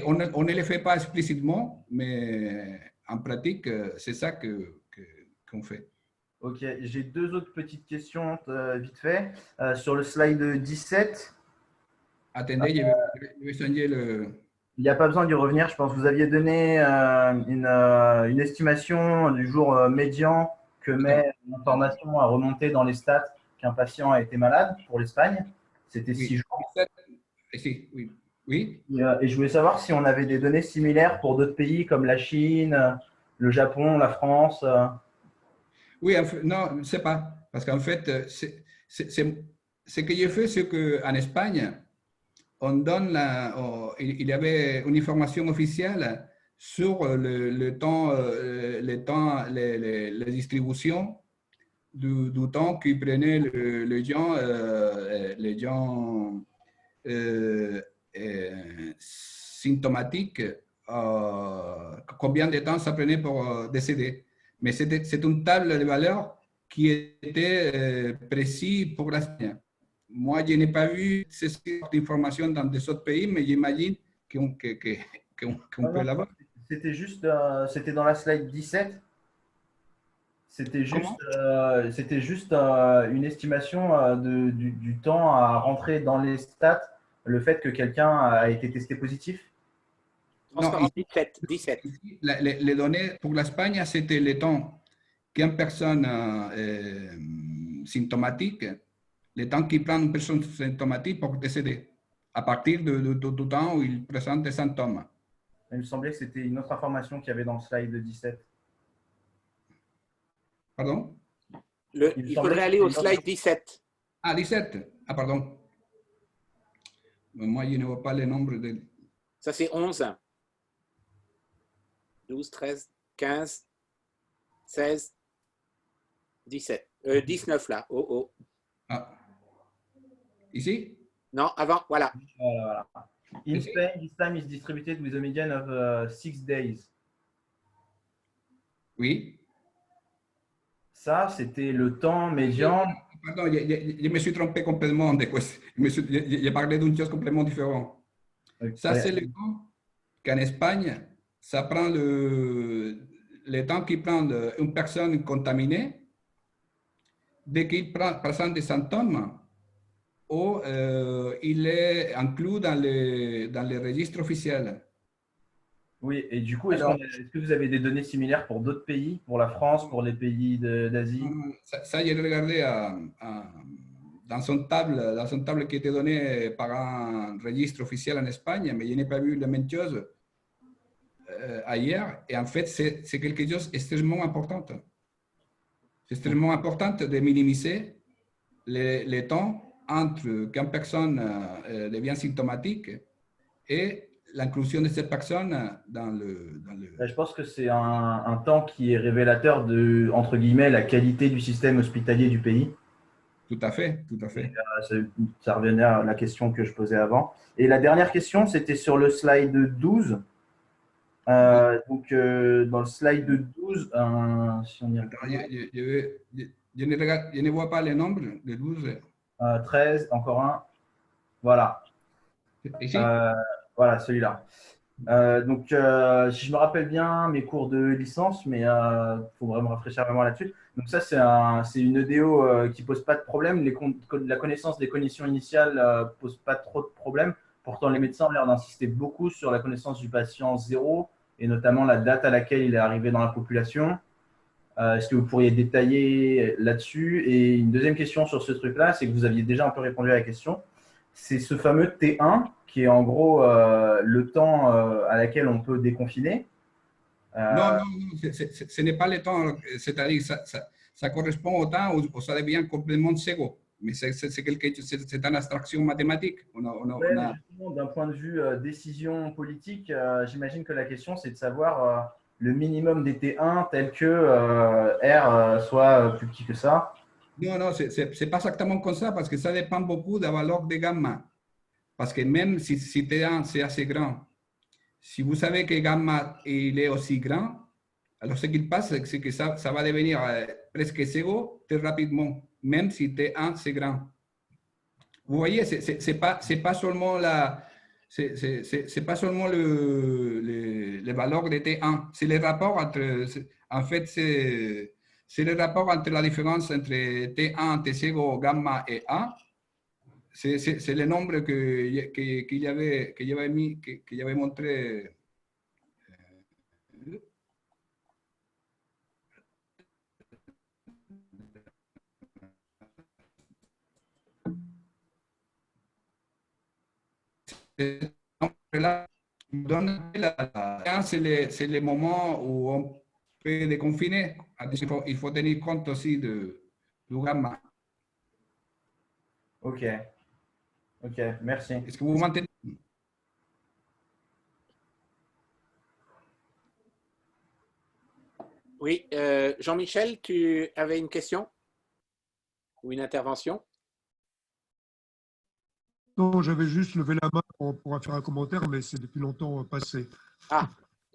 on ne le fait pas explicitement, mais en pratique, c'est ça qu'on fait. Ok, j'ai deux autres petites questions vite fait. Sur le slide 17, Attendez, je vais changer le... il n'y a pas besoin d'y revenir. Je pense que vous aviez donné une estimation du jour médian que met l'information à remonter dans les stats qu'un patient a été malade pour l'Espagne. C'était 6 jours. Oui, oui. Et je voulais savoir si on avait des données similaires pour d'autres pays comme la Chine, le Japon, la France. Oui, non, c'est pas. Parce qu'en fait, ce que j'ai fait, c'est qu'en Espagne, on donne il y avait une information officielle sur le temps, les distributions du temps qui prenaient les gens symptomatiques, combien de temps ça prenait pour décéder. Mais c'est une table de valeurs qui était précise pour la Espagne. Moi, je n'ai pas vu ce genre d'informations dans des autres pays, mais j'imagine qu'on Non, peut non, l'avoir. c'était juste, c'était dans la slide 17. Comment? C'était juste une estimation du temps à rentrer dans les stats, le fait que quelqu'un a été testé positif. Non, Transparence 17. 17. ici, les données pour l'Espagne, c'était le temps qu'une personne symptomatique, le temps qu'il prend une personne symptomatique pour décéder, à partir du temps où il présente des symptômes. Il me semblait que c'était une autre information qu'il y avait dans le slide 17. Pardon? Il faudrait aller au slide 17. Ah, 17. Ah, pardon. Moi, je ne vois pas le nombre de... Ça, c'est 11. 12, 13, 15, 16, 17. 19 là. Oh, oh. Ah. Ici? Non, avant, voilà. Voilà. In Spain, this time is distributed with a median of 6 days. Oui. Ça, c'était le temps médian. Pardon, je me suis trompé complètement. J'ai parlé d'une chose complètement différente. Ça, c'est le temps qu'en Espagne, ça prend le temps qu'il prend une personne contaminée dès qu'il présente des symptômes ou il est inclus dans les registres officiels. Oui, et du coup, est-ce Alors, que vous avez des données similaires pour d'autres pays, pour la France, pour les pays d'Asie? ça, j'ai regardé dans son table qui était donnée par un registre officiel en Espagne, mais je n'ai pas vu la même chose ailleurs. Et en fait, c'est quelque chose d'extrêmement important. C'est extrêmement important de minimiser les temps entre qu'une personne devient symptomatique et l'inclusion de cette personne dans le... Je pense que c'est un temps qui est révélateur de, entre guillemets, la qualité du système hospitalier du pays. Tout à fait, tout à fait. Ça revenait à la question que je posais avant. Et la dernière question, c'était sur le slide 12. Donc, dans le slide 12, si on y regarde, Je ne vois pas les nombres de 12. 13, encore un. Voilà. Ici? Voilà, celui-là. Donc, si je me rappelle bien mes cours de licence, mais il faut vraiment rafraîchir vraiment là-dessus. Donc ça, c'est une EDO qui pose pas de problème. La connaissance des conditions initiales pose pas trop de problème. Pourtant, les médecins ont l'air d'insister beaucoup sur la connaissance du patient zéro et notamment la date à laquelle il est arrivé dans la population. Est-ce que vous pourriez détailler là-dessus? Et une deuxième question sur ce truc-là, c'est que vous aviez déjà un peu répondu à la question. C'est ce fameux T1 qui est en gros le temps à laquelle on peut déconfiner. Non, ce n'est pas le temps, c'est-à-dire ça correspond au temps où ça devient complètement second. Mais c'est une abstraction mathématique. Justement, d'un point de vue décision politique, j'imagine que la question, c'est de savoir le minimum des T1 tel que R soit plus petit que ça. Non, c'est pas exactement comme ça parce que ça dépend beaucoup de la valeur de gamma. Parce que même si T1 c'est assez grand, si vous savez que gamma il est aussi grand, alors ce qu'il passe, c'est que ça va devenir presque zéro très rapidement, même si T1 c'est grand. Vous voyez, c'est pas seulement c'est pas seulement les valeurs de T1, c'est le rapport entre, en fait, c'est le rapport entre la différence entre T1, T0, gamma et A. C'est le nombre que j'avais montré. C'est le moment où peut déconfiner. Il faut tenir compte aussi du gamma. Ok, ok, merci. Est-ce que vous m'entendez? Oui, Jean-Michel, tu avais une question ou une intervention? Non, j'avais juste levé la main pour faire un commentaire, mais c'est depuis longtemps passé. Ah,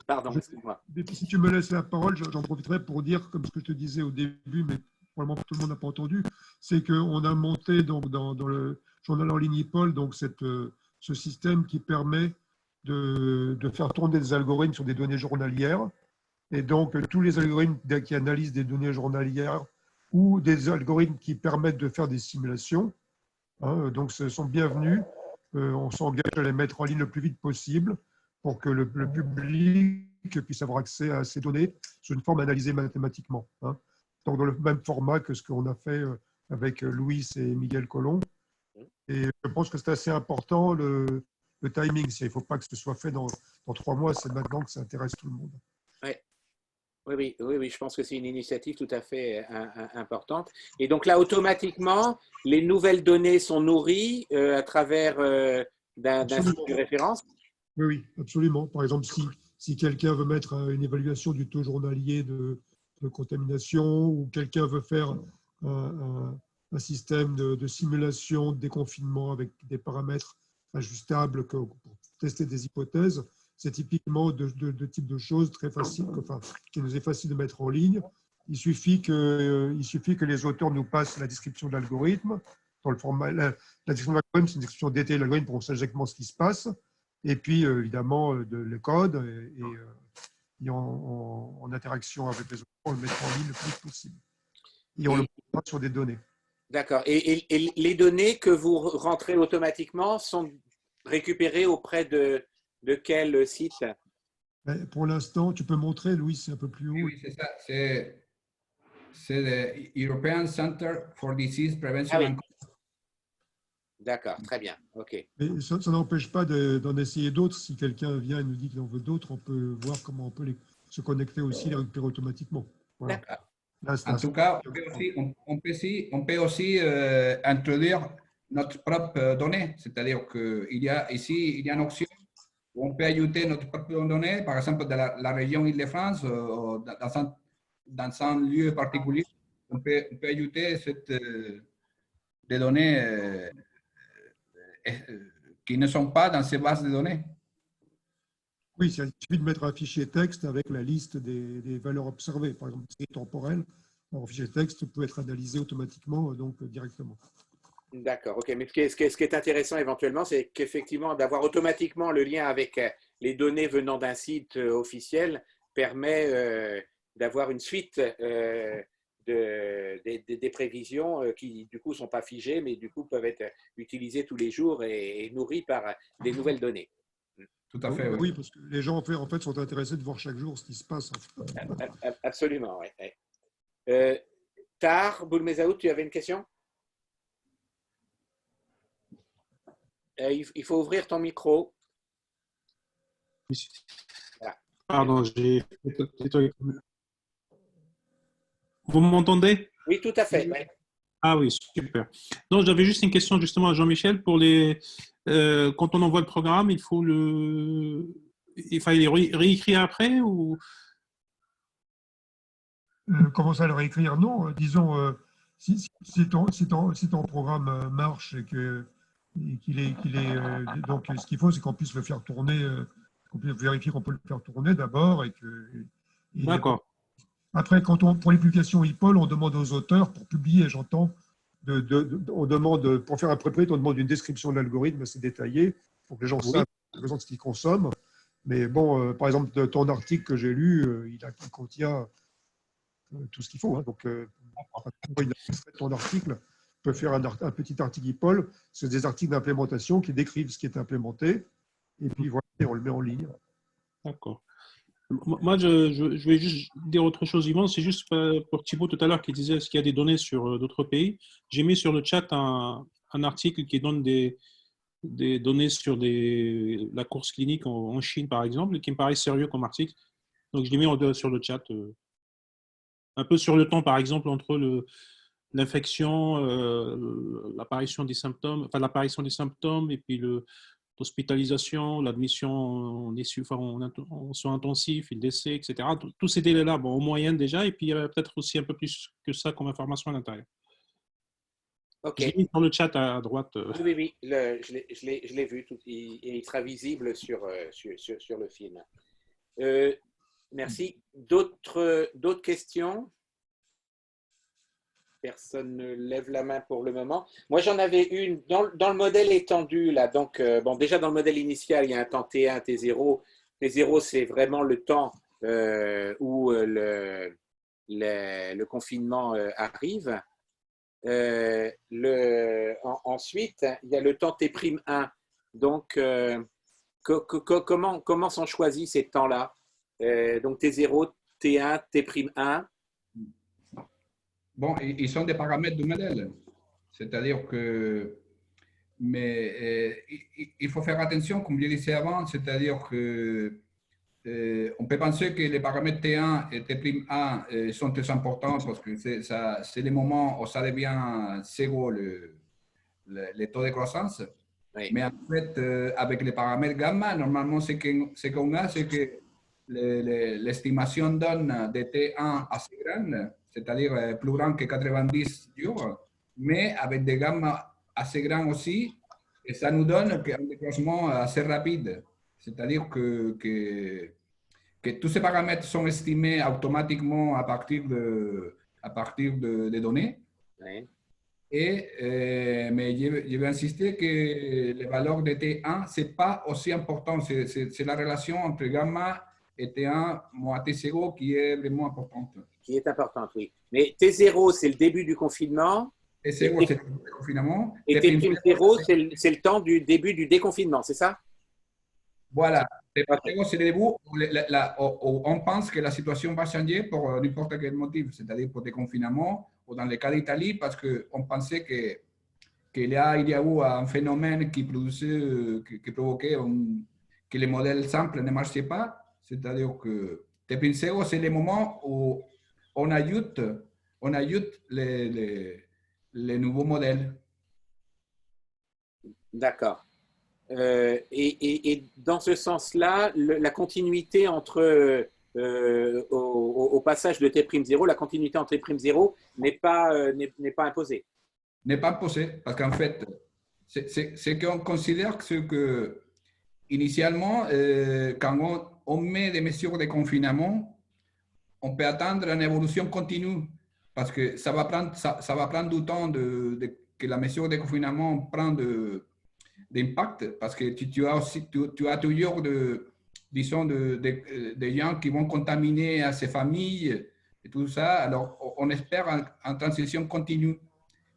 pardon, Je- excuse-moi. Si tu me laisses la parole, j'en profiterai pour dire, comme ce que je te disais au début, mais probablement tout le monde n'a pas entendu, c'est qu'on a monté donc, dans le journal en ligne IPOL donc ce système qui permet de faire tourner des algorithmes sur des données journalières. Et donc, tous les algorithmes qui analysent des données journalières ou des algorithmes qui permettent de faire des simulations, hein, donc, ce sont bienvenus. On s'engage à les mettre en ligne le plus vite possible pour que le public puisse avoir accès à ces données sous une forme analysée mathématiquement. Hein. Donc, dans le même format que ce qu'on a fait avec Louis et Miguel Colomb. Et je pense que c'est assez important le timing. Il ne faut pas que ce soit fait dans 3 mois, c'est maintenant que ça intéresse tout le monde. Ouais. Oui, je pense que c'est une initiative tout à fait importante. Et donc là, automatiquement, les nouvelles données sont nourries à travers d'un site de référence. Oui, absolument. Par exemple, si quelqu'un veut mettre une évaluation du taux journalier de contamination ou quelqu'un veut faire un système de simulation de déconfinement avec des paramètres ajustables pour tester des hypothèses, c'est typiquement de type de choses très faciles, enfin, qui nous est facile de mettre en ligne. Il suffit que les auteurs nous passent la description de l'algorithme. Dans le format, la description de l'algorithme, c'est une description détaillée de l'algorithme pour qu'on sache exactement ce qui se passe. Et puis, évidemment, le code et en interaction avec les auteurs, on le mettra en ligne le plus vite possible. Et on le mettra sur des données. D'accord. Et les données que vous rentrez automatiquement sont récupérées auprès de quel site? Pour l'instant, tu peux montrer, Louis, c'est un peu plus haut. Oui, c'est ça. C'est le European Center for Disease Prevention. Ah oui. D'accord, très bien. OK. Mais ça n'empêche pas d'en essayer d'autres. Si quelqu'un vient et nous dit qu'il en veut d'autres, on peut voir comment on peut se connecter aussi et les récupérer automatiquement. Voilà. D'accord. En tout cas, on peut aussi introduire notre propre donnée. C'est-à-dire qu'il y a ici, il y a une option où on peut ajouter notre propre donnée, par exemple, dans la région Île-de-France, dans un lieu particulier. On peut ajouter des données qui ne sont pas dans ces bases de données. Oui, il suffit de mettre un fichier texte avec la liste des valeurs observées. Par exemple, série temporelle, un fichier texte peut être analysé automatiquement, donc directement. D'accord, OK. Mais ce qui est intéressant éventuellement, c'est qu'effectivement, d'avoir automatiquement le lien avec les données venant d'un site officiel permet d'avoir une suite des prévisions qui, du coup, ne sont pas figées, mais du coup, peuvent être utilisées tous les jours et nourries par des nouvelles données. Tout à fait, oui. Parce que les gens, en fait, sont intéressés de voir chaque jour ce qui se passe. Absolument, oui. Tahar Boulmezaout, tu avais une question? Il faut ouvrir ton micro. Voilà. Pardon, j'ai fait. Vous m'entendez? Oui, tout à fait. Ouais. Ah oui, super. Donc, j'avais juste une question justement à Jean-Michel. Quand on envoie le programme, il fallait réécrire après ou... Comment ça le réécrire? Non, disons, si ton programme marche et qu'il est, donc ce qu'il faut, c'est qu'on puisse le faire tourner, qu'on puisse vérifier qu'on peut le faire tourner d'abord D'accord. Après, pour les publications IPOL, on demande aux auteurs, pour publier, j'entends, on demande, pour faire un préprint, on demande une description de l'algorithme assez détaillée pour que les gens savent ce qu'ils consomment. Mais bon, par exemple, ton article que j'ai lu, il contient tout ce qu'il faut. Hein. Donc, ton article peut faire un petit article IPOL. C'est des articles d'implémentation qui décrivent ce qui est implémenté. Et puis voilà, et on le met en ligne. D'accord. Moi, je vais juste dire autre chose, Yvan. C'est juste pour Thibaut tout à l'heure qui disait est-ce qu'il y a des données sur d'autres pays. J'ai mis sur le chat un article qui donne des données sur la course clinique en Chine, par exemple, qui me paraît sérieux comme article. Donc, je l'ai mis sur le chat. un peu sur le temps, par exemple, entre l'infection, l'apparition des symptômes, et puis l'hospitalisation, l'admission en soins intensifs, le décès, etc. Tous ces délais-là, bon, en moyenne déjà, et puis il y a peut-être aussi un peu plus que ça comme information à l'intérieur. OK. J'ai mis dans le chat à droite. Oui, oui, je l'ai vu, il sera visible sur le film. Merci. D'autres questions? Personne ne lève la main pour le moment. Moi, j'en avais une dans le modèle étendu, là. Donc, bon, déjà dans le modèle initial, il y a un temps T1, T0. T0, c'est vraiment le temps où le confinement arrive. Ensuite, il y a le temps T'1. Donc, comment sont choisis ces temps-là? Donc, T0, T1, T'1. Bon, ils sont des paramètres du modèle. C'est-à-dire que, mais il faut faire attention, comme je disais avant, c'est-à-dire que on peut penser que les paramètres T1 et T'1 sont très importants parce que c'est les moments où ça devient zéro le taux de croissance. Oui. Mais en fait, avec les paramètres gamma, normalement, ce qu'on a, c'est que l'estimation donne de T1 assez grande, c'est-à-dire plus grand que 90 jours, mais avec des gamma assez grands aussi, et ça nous donne un déclenchement assez rapide. C'est-à-dire que tous ces paramètres sont estimés automatiquement à partir des données. Oui. Mais je vais insister que les valeurs de T1, ce n'est pas aussi important. C'est la relation entre gamma et T1 moins T0 qui est vraiment importante. Qui est importante, oui. Mais T0, c'est le début du confinement. T0, c'est le confinement. Et T'0, c'est le temps du début du déconfinement, c'est ça? Voilà. T0, c'est le début où on pense que la situation va changer pour n'importe quel motif, c'est-à-dire pour déconfinement ou dans le cas d'Italie, parce qu'on pensait qu'il y a eu un phénomène qui provoquait que les modèles simples ne marchaient pas. C'est-à-dire que T'0, c'est le moment où on ajoute les nouveaux modèles. D'accord. Et dans ce sens-là, la continuité entre au passage de T'0, la continuité entre T'0 n'est pas imposée. N'est pas imposée, parce qu'en fait, c'est qu'on considère que initialement, quand on met des mesures de confinement, on peut attendre une évolution continue, parce que ça va prendre du temps que la mesure de confinement prend d'impact, parce que tu as toujours disons, des gens qui vont contaminer à ces familles et tout ça. Alors, on espère en transition continue.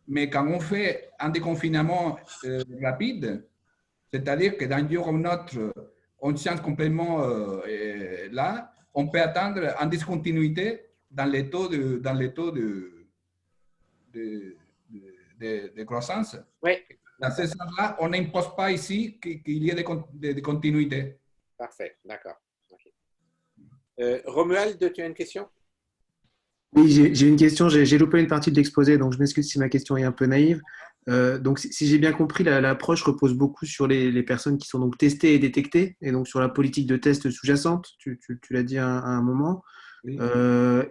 Mais quand on fait un déconfinement rapide, c'est-à-dire que d'un jour à un autre, on change complètement là, on peut attendre en discontinuité dans les taux de croissance. Oui. Dans ce sens-là, on n'impose pas ici qu'il y ait des continuités. Parfait, d'accord. Okay. Romuald, tu as une question? Oui, j'ai une question. J'ai loupé une partie de l'exposé, donc je m'excuse si ma question est un peu naïve. Donc, si j'ai bien compris, l'approche repose beaucoup sur les personnes qui sont donc testées et détectées, et donc sur la politique de test sous-jacente, tu l'as dit à un moment. Oui.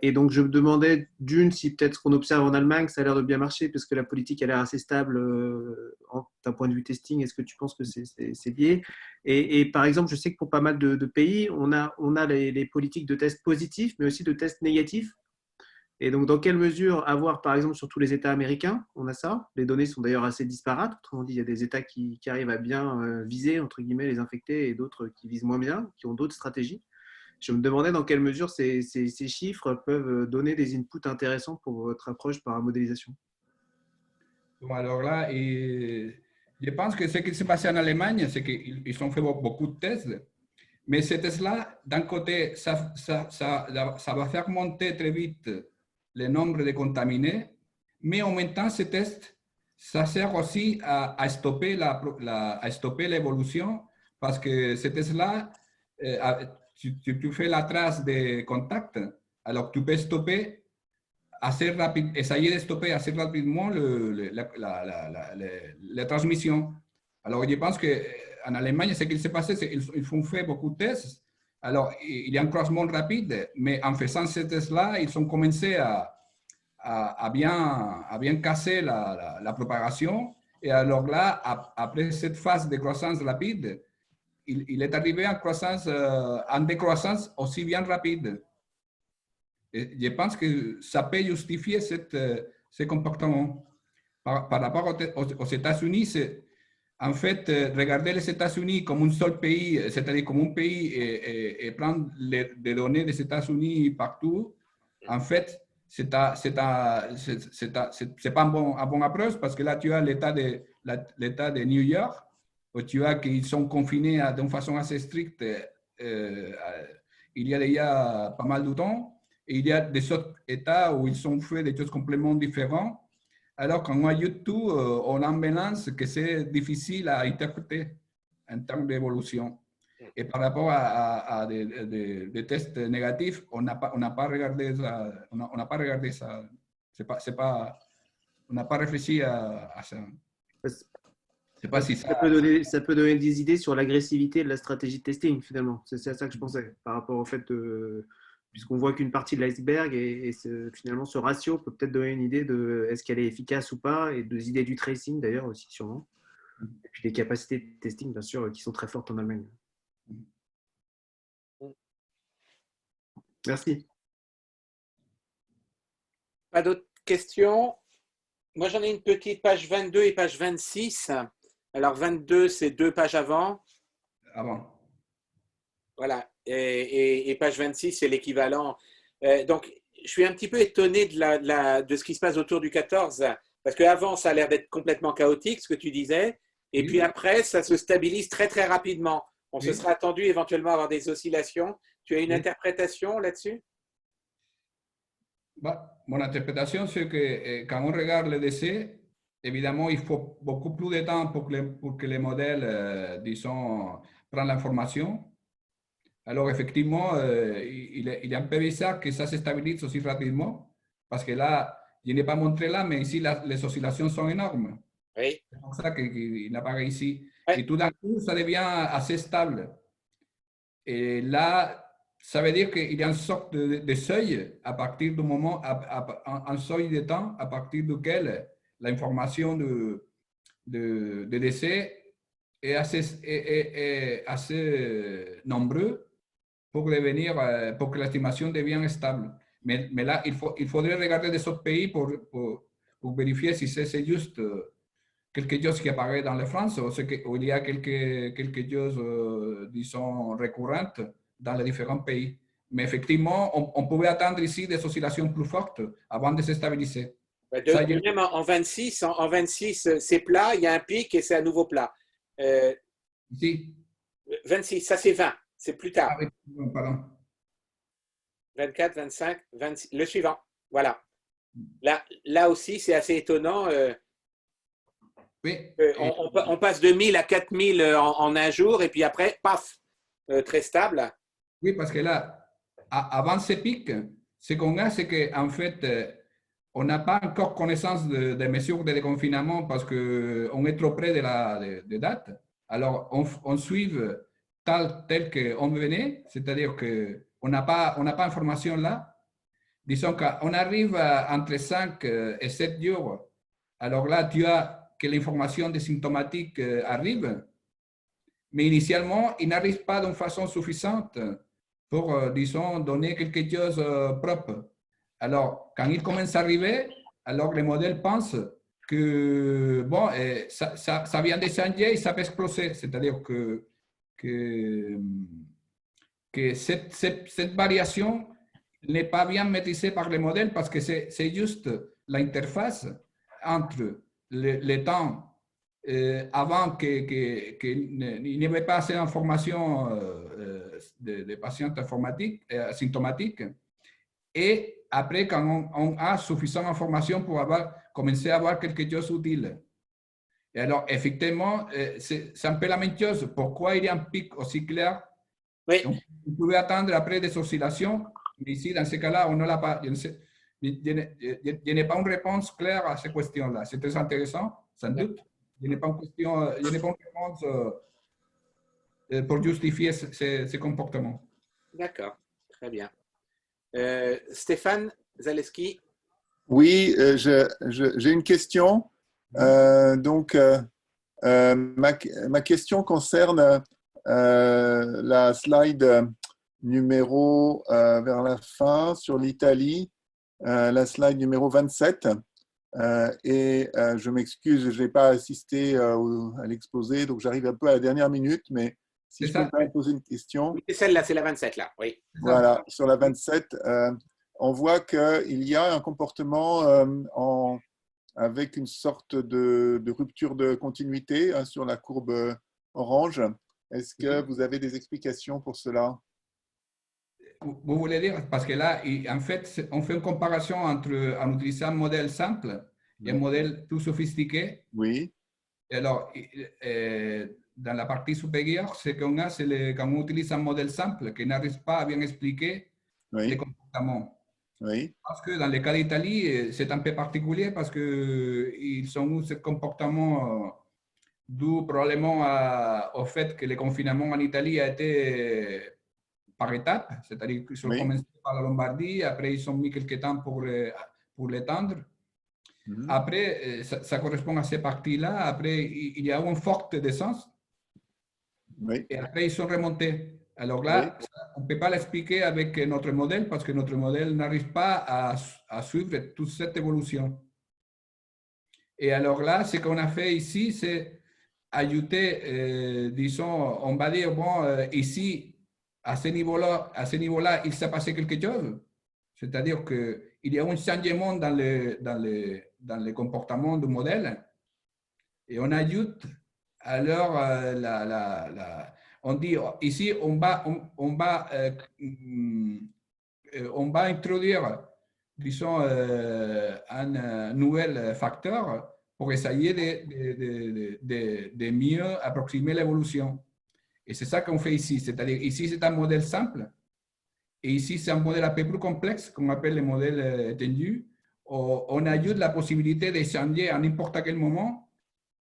Et donc, je me demandais d'une, si peut-être ce qu'on observe en Allemagne, ça a l'air de bien marcher, parce que la politique a l'air assez stable d'un point de vue testing. Est-ce que tu penses que c'est lié? Et par exemple, je sais que pour pas mal de pays, on a les politiques de tests positifs, mais aussi de tests négatifs. Et donc, dans quelle mesure avoir, par exemple, sur tous les États américains, on a ça? Les données sont d'ailleurs assez disparates. Autrement dit, il y a des États qui arrivent à bien viser, entre guillemets, les infectés et d'autres qui visent moins bien, qui ont d'autres stratégies. Je me demandais dans quelle mesure ces chiffres peuvent donner des inputs intéressants pour votre approche par modélisation. Bon, alors là, je pense que ce qui s'est passé en Allemagne, c'est qu'ils ont fait beaucoup de tests. Mais ces tests-là, d'un côté, ça va faire monter très vite le nombre de contaminés, mais en même temps, ces tests, ça sert aussi à stopper l'évolution, parce que ces tests-là, tu fais la trace des contacts, alors tu peux stopper assez rapide, essayer de stopper assez rapidement la transmission. Alors, je pense qu'en Allemagne, ce qu'il s'est passé, c'est qu'ils ont fait beaucoup de tests. Alors, il y a un croisement rapide, mais en faisant ces tests-là, ils ont commencé à bien casser la propagation. Et alors là, après cette phase de croissance rapide, il est arrivé en décroissance aussi bien rapide. Et je pense que ça peut justifier ce comportement. Par rapport aux États-Unis, en fait, regarder les États-Unis comme un seul pays, c'est-à-dire comme un pays et prendre des données des États-Unis partout, en fait, c'est pas une bonne approche parce que là, tu as l'État de New York, où tu as qu'ils sont confinés d'une façon assez stricte il y a déjà pas mal de temps. Et il y a des autres États où ils ont fait des choses complètement différentes. Alors qu'on ajoute tout, on a un mélange que c'est difficile à interpréter en termes d'évolution. Et par rapport à des tests négatifs, on n'a pas regardé ça. On n'a pas regardé ça. On n'a pas réfléchi à ça. Je sais pas si ça peut donner des idées sur l'agressivité de la stratégie de testing, finalement. C'est à ça que je pensais, par rapport au fait de... Puisqu'on voit qu'une partie de l'iceberg et finalement, ce ratio peut peut-être donner une idée de est-ce qu'elle est efficace ou pas, et des idées du tracing, d'ailleurs, aussi, sûrement. Et puis des capacités de testing, bien sûr, qui sont très fortes en Allemagne. Merci. Pas d'autres questions? Moi, j'en ai une petite, page 22 et page 26. Alors, 22, c'est 2 pages avant. Avant. Voilà. Et page 26, c'est l'équivalent. Donc, je suis un petit peu étonné de ce qui se passe autour du 14, parce qu'avant, ça a l'air d'être complètement chaotique, ce que tu disais, et puis après, ça se stabilise très, très rapidement. On se serait attendu éventuellement à avoir des oscillations. Tu as une interprétation là-dessus? Mon interprétation, c'est que quand on regarde le décès, évidemment, il faut beaucoup plus de temps pour que les modèles, disons, prennent l'information. Alors, effectivement, il est un peu bizarre que ça se stabilise aussi rapidement, parce que là, je n'ai pas montré là, mais ici, les oscillations sont énormes. Oui. C'est pour ça qu'il apparaît ici. Oui. Et tout d'un coup, ça devient assez stable. Et là, ça veut dire qu'il y a une sorte de seuil à partir du moment, un seuil de temps à partir duquel l'information de décès est assez nombreuse pour que l'estimation devienne stable. Mais là, il faudrait regarder des autres pays pour vérifier si c'est juste quelque chose qui apparaît dans la France ou il y a quelque chose, disons, récurrent dans les différents pays. Mais effectivement, on pouvait attendre ici des oscillations plus fortes avant de se stabiliser. Même en 26, c'est plat, il y a un pic et c'est à nouveau plat. Ici. 26, ça c'est 20, c'est plus tard. Ah, oui, pardon. 24, 25, 26, le suivant. Voilà. Là aussi, c'est assez étonnant. Oui. On passe de 1000 à 4000 en un jour et puis après, paf, très stable. Oui, parce que là, avant ces pics, ce qu'on a, c'est qu'en fait, on n'a pas encore connaissance des mesures de déconfinement parce qu'on est trop près de la date. Alors, on suit tel qu'on venait, c'est-à-dire qu'on n'a pas information là. Disons qu'on arrive entre 5 et 7 jours. Alors là, tu as que l'information des symptomatiques arrive, mais initialement, il n'arrive pas d'une façon suffisante pour, disons, donner quelque chose propre. Alors, quand il commence à arriver, alors les modèles pensent que, bon, ça vient de changer et ça peut exploser. C'est-à-dire que cette variation n'est pas bien maîtrisée par les modèles parce que c'est juste l'interface entre le temps avant qu'il n'y avait pas assez d'informations des patients symptomatiques et après quand on a suffisamment d'informations pour commencer à avoir quelque chose d'utile. Et alors, effectivement, c'est un peu la même chose. Pourquoi il y a un pic aussi clair? Oui. On pouvait attendre après des oscillations, mais ici, dans ce cas-là, on ne l'a pas. Je n'ai pas une réponse claire à ces questions-là. C'est très intéressant, sans doute. Je n'ai pas une question, je n'ai pas une réponse pour justifier ces comportements. D'accord, très bien. Stéphane Zaleski. Oui, j'ai une question. Ma question concerne la slide numéro vers la fin sur l'Italie, la slide numéro 27. Je m'excuse, je n'ai pas assisté à l'exposé, donc j'arrive un peu à la dernière minute, mais si je peux me poser une question. Oui, c'est celle-là, c'est la 27 là, oui. Voilà, sur la 27, on voit qu'il y a un comportement avec une sorte de rupture de continuité sur la courbe orange. Est-ce que vous avez des explications pour cela? Vous voulez dire, parce que là, en fait, on fait une comparaison entre en utilisant un modèle simple et un modèle plus sophistiqué. Oui. Et alors, dans la partie supérieure, ce qu'on a, c'est quand on utilise un modèle simple qui n'arrive pas à bien expliquer les comportements. Oui. Parce que dans le cas d'Italie, c'est un peu particulier parce qu'ils ont eu ce comportement dû probablement au fait que le confinement en Italie a été par étapes, c'est-à-dire qu'ils ont commencé par la Lombardie, après ils ont mis quelques temps pour l'étendre. Après, ça correspond à ces parties-là. Après, il y a eu une forte descente. Et après, ils sont remontés. Alors là, on ne peut pas l'expliquer avec notre modèle parce que notre modèle n'arrive pas à suivre toute cette évolution. Et alors là, ce qu'on a fait ici, c'est ajouter, disons, on va dire, bon, ici, à ce niveau-là, il s'est passé quelque chose. C'est-à-dire qu'il y a un changement dans le comportement du modèle. Et on ajoute, alors, on dit ici, on va introduire, disons, un nouvel facteur pour essayer de mieux approximer l'évolution. Et c'est ça qu'on fait ici. C'est-à-dire, ici, c'est un modèle simple. Et ici, c'est un modèle un peu plus complexe, qu'on appelle le modèle étendu. On ajoute la possibilité de changer à n'importe quel moment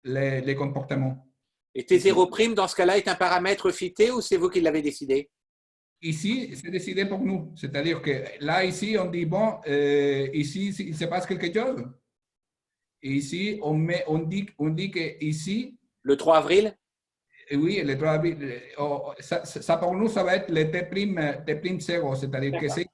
les comportements. Et T0', dans ce cas-là, est un paramètre fité ou c'est vous qui l'avez décidé? Ici, c'est décidé pour nous. C'est-à-dire que là, ici, on dit, bon, ici, il se passe quelque chose. Et ici, on dit que ici… Le 3 avril? Oui, le 3 avril. Ça, pour nous, ça va être le T'0. C'est-à-dire que c'est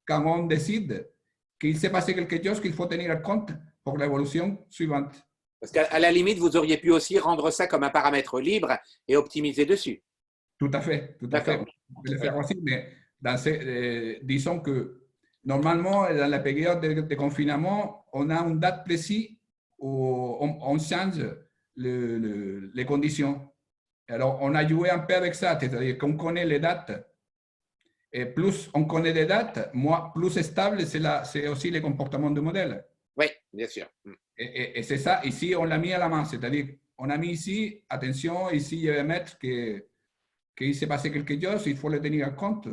quand on décide qu'il s'est passé quelque chose qu'il faut tenir en compte pour l'évolution suivante. Parce qu'à la limite, vous auriez pu aussi rendre ça comme un paramètre libre et optimiser dessus. Tout à fait, tout à fait. On peut le faire aussi, mais disons que normalement, dans la période de confinement, on a une date précise où on change les conditions. Alors, on a joué un peu avec ça, c'est-à-dire qu'on connaît les dates. Et plus on connaît les dates, plus stable c'est aussi le comportement du modèle. Oui, bien sûr. Et c'est ça, ici, on l'a mis à la main. C'est-à-dire, on a mis ici, attention, ici, je vais mettre qu'il s'est passé quelque chose, il faut le tenir en compte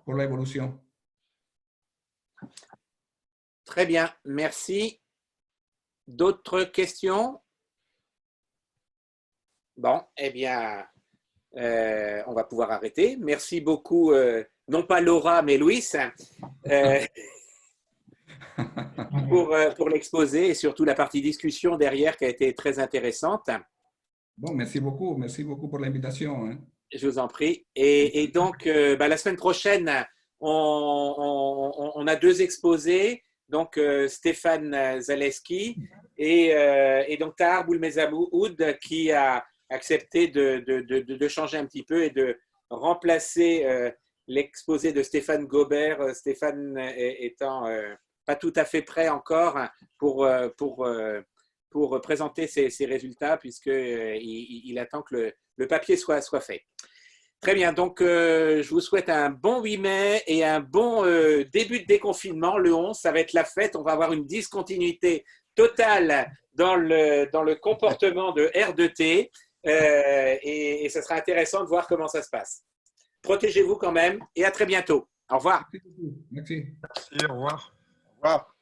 pour l'évolution. Très bien, merci. D'autres questions? Bon, eh bien, on va pouvoir arrêter. Merci beaucoup, non pas Laura, mais Louis, pour l'exposé et surtout la partie discussion derrière qui a été très intéressante. Bon, merci beaucoup pour l'invitation. Hein. Je vous en prie. Et donc, la semaine prochaine, on a deux exposés, donc Stéphane Zaleski et donc Tahar Boulmezamoud qui a accepté de changer un petit peu et de remplacer l'exposé de Stéphane Gobert, Stéphane étant pas tout à fait prêt encore pour présenter ses résultats puisqu'il attend que le papier soit fait. Très bien, donc je vous souhaite un bon 8 mai et un bon début de déconfinement. Le 11, ça va être la fête, on va avoir une discontinuité totale dans le comportement de R2T et ce sera intéressant de voir comment ça se passe. Protégez-vous quand même et à très bientôt. Au revoir. Merci. Merci, au revoir. revoir.